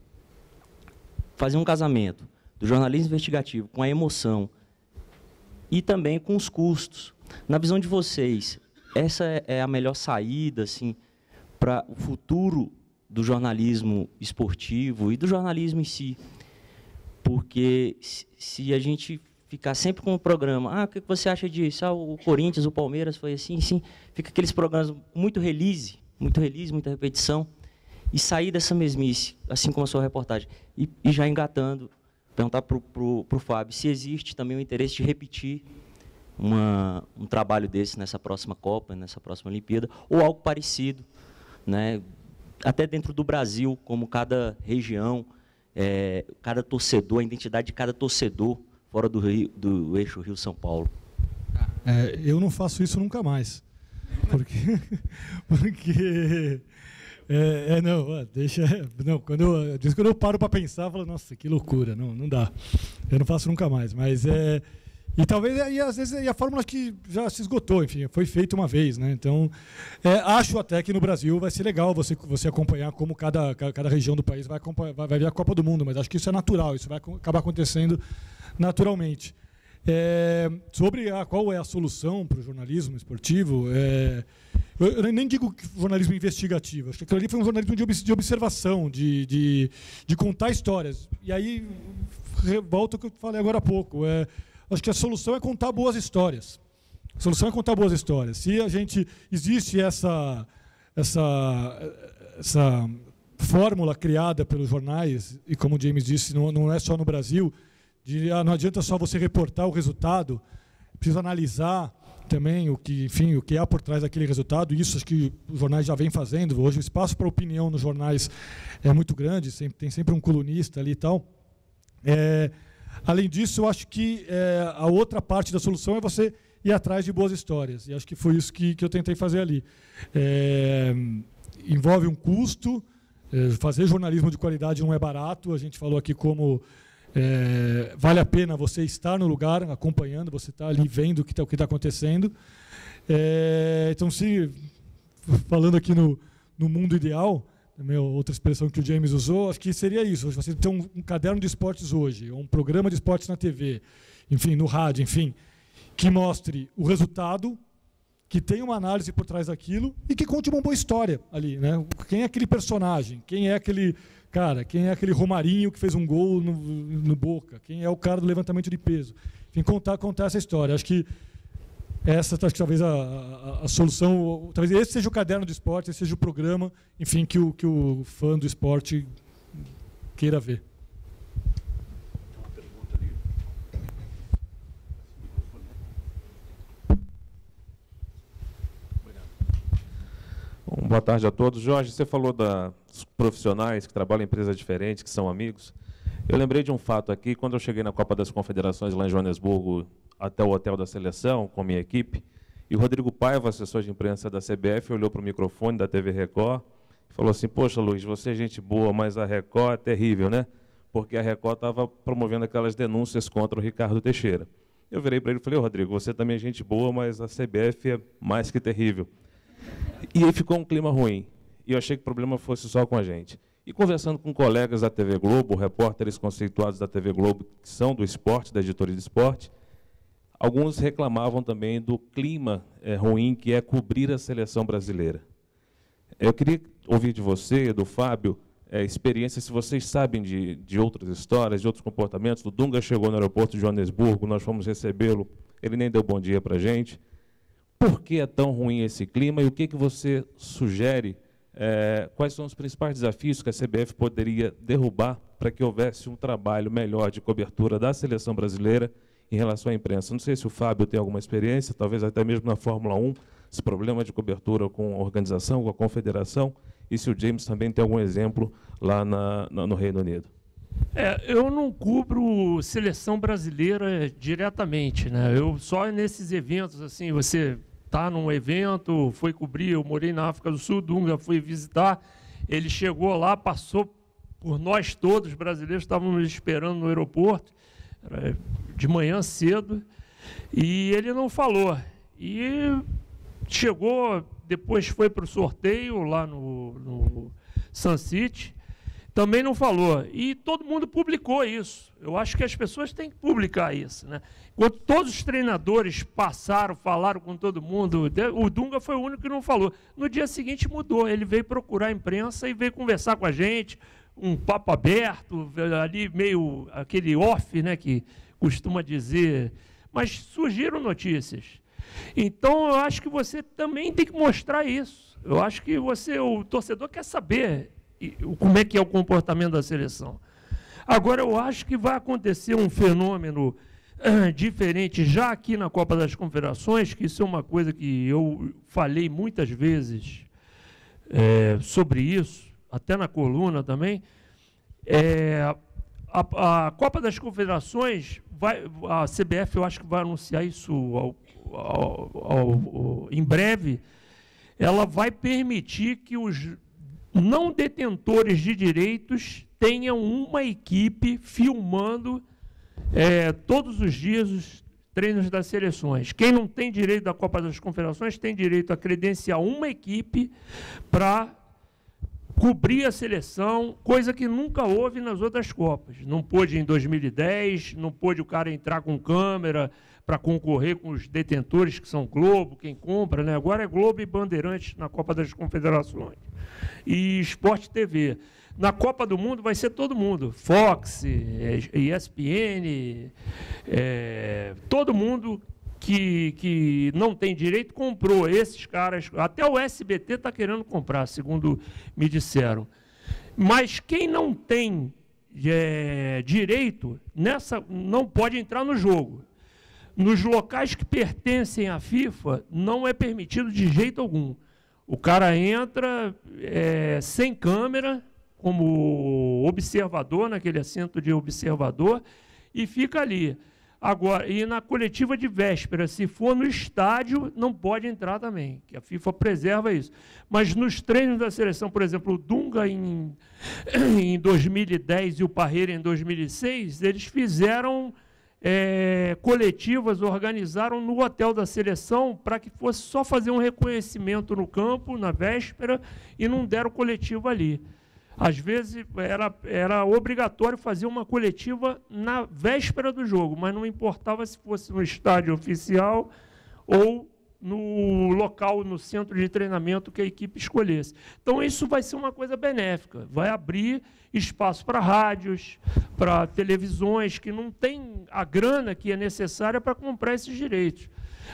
Fazer um casamento do jornalismo investigativo com a emoção e também com os custos. Na visão de vocês, essa é a melhor saída assim, para o futuro do jornalismo esportivo e do jornalismo em si? Porque se a gente ficar sempre com o programa, o que você acha disso? O Corinthians, o Palmeiras foi assim, sim. Fica aqueles programas muito release, muita repetição, e sair dessa mesmice, assim como a sua reportagem. E já engatando, perguntar para o Fábio se existe também o interesse de repetir um trabalho desse nessa próxima Copa, nessa próxima Olimpíada, ou algo parecido, né? Até dentro do Brasil, como cada região, cada torcedor, a identidade de cada torcedor, fora do eixo Rio-São Paulo. Eu não faço isso nunca mais. Porque quando eu paro para pensar, eu falo, nossa, que loucura, não dá. Eu não faço nunca mais. Mas e talvez às vezes a fórmula que já se esgotou, enfim, foi feita uma vez, né? Então, acho até que no Brasil vai ser legal você acompanhar como cada região do país vai ver a Copa do Mundo, mas acho que isso é natural, isso vai acabar acontecendo naturalmente. Sobre qual é a solução para o jornalismo esportivo, eu nem digo jornalismo investigativo, acho que aquilo ali foi um jornalismo de observação, de contar histórias. E aí, volta ao que eu falei agora há pouco, acho que a solução é contar boas histórias. A solução é contar boas histórias. Se existe essa fórmula criada pelos jornais, e como o James disse, não é só no Brasil, não adianta só você reportar o resultado, precisa analisar também o que há por trás daquele resultado. Isso acho que os jornais já vêm fazendo. Hoje o espaço para opinião nos jornais é muito grande, tem sempre um colunista ali e tal. Além disso, eu acho que a outra parte da solução é você ir atrás de boas histórias. E acho que foi isso que eu tentei fazer ali. Envolve um custo, fazer jornalismo de qualidade não é barato. A gente falou aqui como vale a pena você estar no lugar, acompanhando, você está ali vendo o que está acontecendo. Então, falando aqui no mundo ideal, outra expressão que o James usou, acho que seria isso. Você tem um caderno de esportes hoje, um programa de esportes na TV, enfim, no rádio, enfim, que mostre o resultado, que tenha uma análise por trás daquilo e que conte uma boa história ali, né? Quem é aquele personagem? Quem é aquele cara? Quem é aquele Romarinho que fez um gol no Boca? Quem é o cara do levantamento de peso? Enfim, contar essa história. Acho que talvez a solução, talvez esse seja o caderno do esporte, esse seja o programa, enfim, que o fã do esporte queira ver. Bom, boa tarde a todos. Jorge, você falou dos profissionais que trabalham em empresas diferentes, que são amigos. Eu lembrei de um fato aqui, quando eu cheguei na Copa das Confederações lá em Joanesburgo, até o hotel da seleção, com a minha equipe, e o Rodrigo Paiva, assessor de imprensa da CBF, olhou para o microfone da TV Record e falou assim, poxa, Luiz, você é gente boa, mas a Record é terrível, né? Porque a Record estava promovendo aquelas denúncias contra o Ricardo Teixeira. Eu virei para ele e falei, Rodrigo, você também é gente boa, mas a CBF é mais que terrível. E aí ficou um clima ruim. E eu achei que o problema fosse só com a gente. E conversando com colegas da TV Globo, repórteres conceituados da TV Globo, que são do esporte, da editoria de esporte, alguns reclamavam também do clima ruim que é cobrir a seleção brasileira. Eu queria ouvir de você, do Fábio, experiências, se vocês sabem de outras histórias, de outros comportamentos. O Dunga chegou no aeroporto de Joanesburgo, nós fomos recebê-lo, ele nem deu bom dia para a gente. Por que é tão ruim esse clima e o que você sugere quais são os principais desafios que a CBF poderia derrubar para que houvesse um trabalho melhor de cobertura da seleção brasileira em relação à imprensa? Não sei se o Fábio tem alguma experiência, talvez até mesmo na Fórmula 1, esse problema de cobertura com a organização, com a confederação, e se o James também tem algum exemplo lá no Reino Unido. Eu não cubro seleção brasileira diretamente, né? Eu só nesses eventos, assim, você está num evento, foi cobrir, eu morei na África do Sul, Dunga foi visitar, ele chegou lá, passou por nós todos, brasileiros, estávamos esperando no aeroporto, de manhã cedo, e ele não falou. E chegou, depois foi para o sorteio lá no Sun City, também não falou. E todo mundo publicou isso. Eu acho que as pessoas têm que publicar isso, né? Quando todos os treinadores passaram, falaram com todo mundo, o Dunga foi o único que não falou. No dia seguinte mudou, ele veio procurar a imprensa e veio conversar com a gente, um papo aberto, ali meio aquele off, né, que costuma dizer, mas surgiram notícias. Então, eu acho que você também tem que mostrar isso. Eu acho que o torcedor quer saber como é que é o comportamento da seleção. Agora, eu acho que vai acontecer um fenômeno diferente já aqui na Copa das Confederações, que isso é uma coisa que eu falei muitas vezes sobre isso, até na coluna também. A Copa das Confederações, a CBF, eu acho que vai anunciar isso em breve, ela vai permitir que os não detentores de direitos tenham uma equipe filmando todos os dias os treinos das seleções. Quem não tem direito da Copa das Confederações tem direito a credenciar uma equipe para cobrir a seleção, coisa que nunca houve nas outras Copas. Não pôde em 2010, não pôde o cara entrar com câmera para concorrer com os detentores, que são Globo, quem compra, né? Agora é Globo e Bandeirantes na Copa das Confederações. E Sport TV. Na Copa do Mundo vai ser todo mundo, Fox, ESPN, todo mundo que não tem direito comprou. Esses caras, até o SBT está querendo comprar, segundo me disseram. Mas quem não tem direito, não pode entrar no jogo. Nos locais que pertencem à FIFA, não é permitido de jeito algum. O cara entra sem câmera, como observador, naquele assento de observador, e fica ali. Agora, e na coletiva de véspera, se for no estádio, não pode entrar também, que a FIFA preserva isso. Mas nos treinos da seleção, por exemplo, o Dunga em 2010 e o Parreira em 2006, eles fizeram coletivas, organizaram no hotel da seleção para que fosse só fazer um reconhecimento no campo, na véspera, e não deram coletivo ali. Às vezes era obrigatório fazer uma coletiva na véspera do jogo, mas não importava se fosse no estádio oficial ou no local, no centro de treinamento que a equipe escolhesse. Então, isso vai ser uma coisa benéfica, vai abrir espaço para rádios, para televisões, que não tem a grana que é necessária para comprar esses direitos.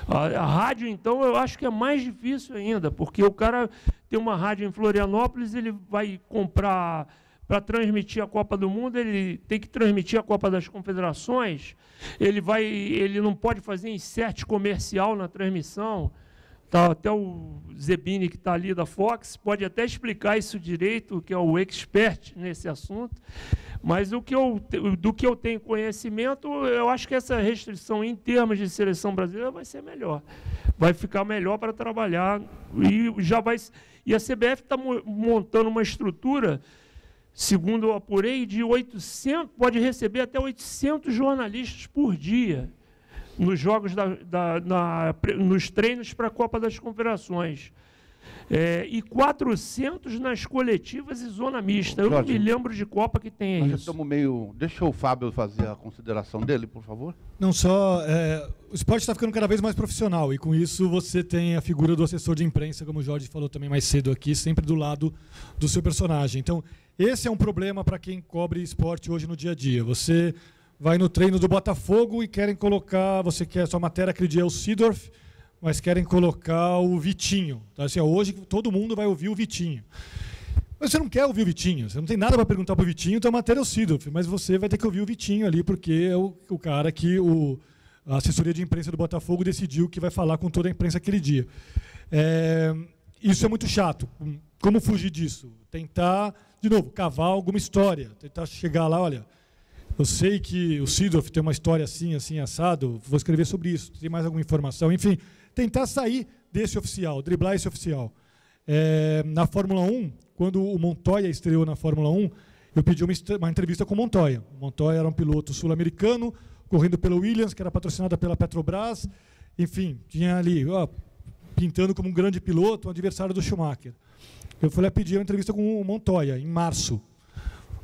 A rádio, então, eu acho que é mais difícil ainda, porque o cara tem uma rádio em Florianópolis, ele vai comprar para transmitir a Copa do Mundo, ele tem que transmitir a Copa das Confederações, ele não pode fazer insert comercial na transmissão. Tá, até o Zebini, que está ali da Fox, pode até explicar isso direito, que é o expert nesse assunto, mas do que eu tenho conhecimento, eu acho que essa restrição em termos de seleção brasileira vai ser melhor. Vai ficar melhor para trabalhar. E a CBF está montando uma estrutura, segundo eu apurei, de 800, pode receber até 800 jornalistas por dia nos jogos, nos treinos para a Copa das Confederações. E 400 nas coletivas e zona mista. Eu Jorge, não me lembro de Copa que tenha isso. Estamos meio... Deixa o Fábio fazer a consideração dele, por favor. Não só... o esporte está ficando cada vez mais profissional, e com isso você tem a figura do assessor de imprensa, como o Jorge falou também mais cedo aqui, sempre do lado do seu personagem. Então, esse é um problema para quem cobre esporte hoje no dia a dia. Você vai no treino do Botafogo e querem colocar, você quer sua matéria, aquele dia é o Seedorf, mas querem colocar o Vitinho. Então, assim, hoje todo mundo vai ouvir o Vitinho. Mas você não quer ouvir o Vitinho, você não tem nada para perguntar para o Vitinho, então a matéria é o Seedorf, mas você vai ter que ouvir o Vitinho ali, porque é o cara que a assessoria de imprensa do Botafogo decidiu que vai falar com toda a imprensa aquele dia. Isso é muito chato. Como fugir disso? Tentar, de novo, cavar alguma história, tentar chegar lá, olha, eu sei que o Seedorf tem uma história assim, assim, assado, vou escrever sobre isso, tem mais alguma informação, enfim, tentar sair desse oficial, driblar esse oficial. Na Fórmula 1, quando o Montoya estreou na Fórmula 1, eu pedi uma entrevista com o Montoya. O Montoya era um piloto sul-americano, correndo pela Williams, que era patrocinada pela Petrobras, enfim, tinha ali, pintando como um grande piloto, um adversário do Schumacher. Eu fui lá pedir uma entrevista com o Montoya, em março.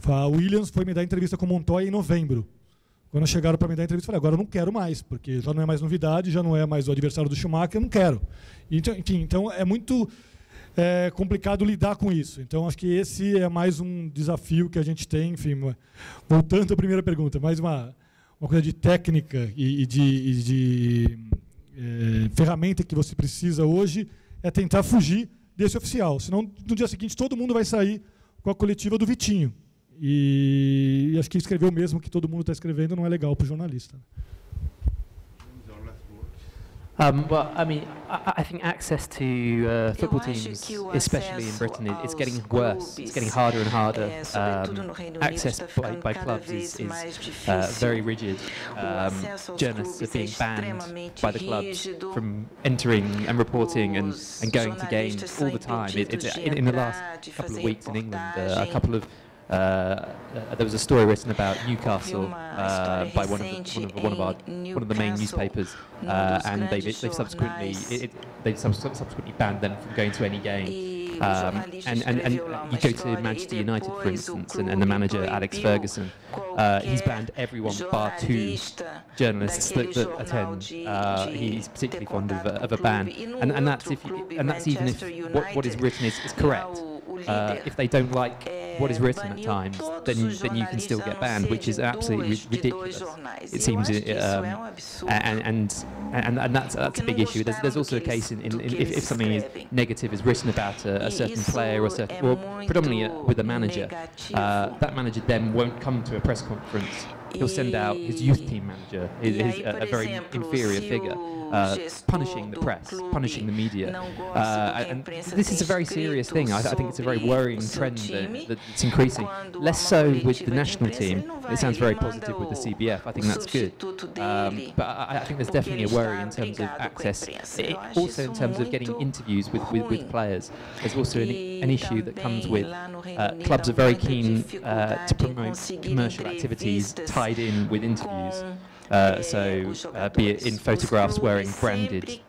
A Williams foi me dar entrevista com o Montoya em novembro. Quando chegaram para me dar entrevista, eu falei, agora eu não quero mais, porque já não é mais novidade, já não é mais o adversário do Schumacher, eu não quero. Então, enfim, então é muito complicado lidar com isso. Então, acho que esse é mais um desafio que a gente tem. Enfim, voltando à primeira pergunta, mais uma coisa de técnica e de ferramenta que você precisa hoje é tentar fugir desse oficial. Senão, no dia seguinte, todo mundo vai sair com a coletiva do Vitinho. E acho que escrever o mesmo que todo mundo está escrevendo não é legal para o jornalista. Well, I mean, I think access to football teams, especially in Britain, it's getting worse. It's getting harder and harder. Access by clubs is very rigid. Journalists are being banned by the clubs from entering and reporting and going to games all the time. In the last couple of weeks in England, there was a story written about Newcastle by one of the main newspapers, and they've subsequently banned them from going to any game. And you go to Manchester United, for instance, and the manager Alex Ferguson, he's banned everyone bar 2 journalists that attend. He's particularly fond of a ban, and that's even if what is written is correct. If they don't like what is written at times, then you can still get banned, which is absolutely ridiculous. It seems, and that's a big issue. There's also a case if something negative is written about a certain player or predominantly with a manager, that manager then won't come to a press conference. He'll send out his youth team manager, a very inferior figure, punishing the press, punishing the media. And this is a very serious thing. I think it's a very worrying trend that's increasing. Less so with the national team. It sounds very positive with the CBF. I think that's good. But I think there's definitely a worry in terms of access. Also in terms of getting interviews with players. There's also an issue that comes with clubs are very keen to promote commercial activities tied in with interviews. Be it in photographs wearing branded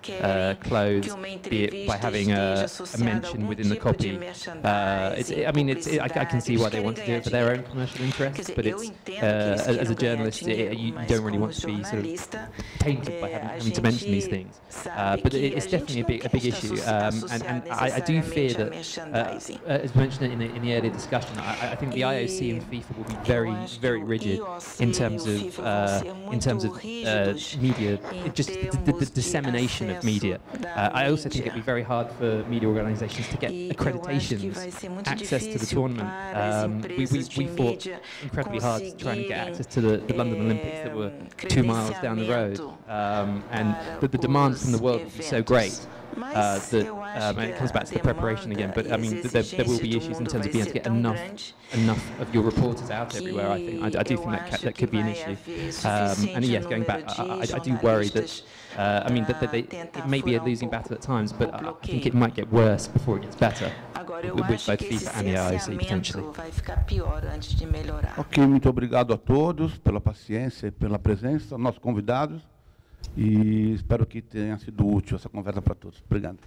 clothes, be it by having a mention within the copy. I can see why they want to do it for their own commercial interests, but it's as a journalist, you don't really want to be sort of tainted by having to mention these things. But it's definitely a big issue, and I do fear that, as mentioned in the earlier discussion, I think the IOC and FIFA will be very, very rigid in terms of media, just the dissemination of media. I also think it'd be very hard for media organisations to get accreditations, access to the tournament. We fought incredibly hard to try and get access to the London Olympics that were 2 miles down the road, and the demand from the world would be so great. And it comes back to the preparation again, but I mean there will be issues in terms of being able to get enough of your reporters out everywhere. I do think that could be an issue. And yes, going back, I do worry that it may be a losing battle at times, but I think it might get worse before it gets better with both FIFA and the IOC potentially. Ok, muito obrigado a todos pela paciência e pela presença, nossos convidados. E espero que tenha sido útil essa conversa para todos. Obrigado.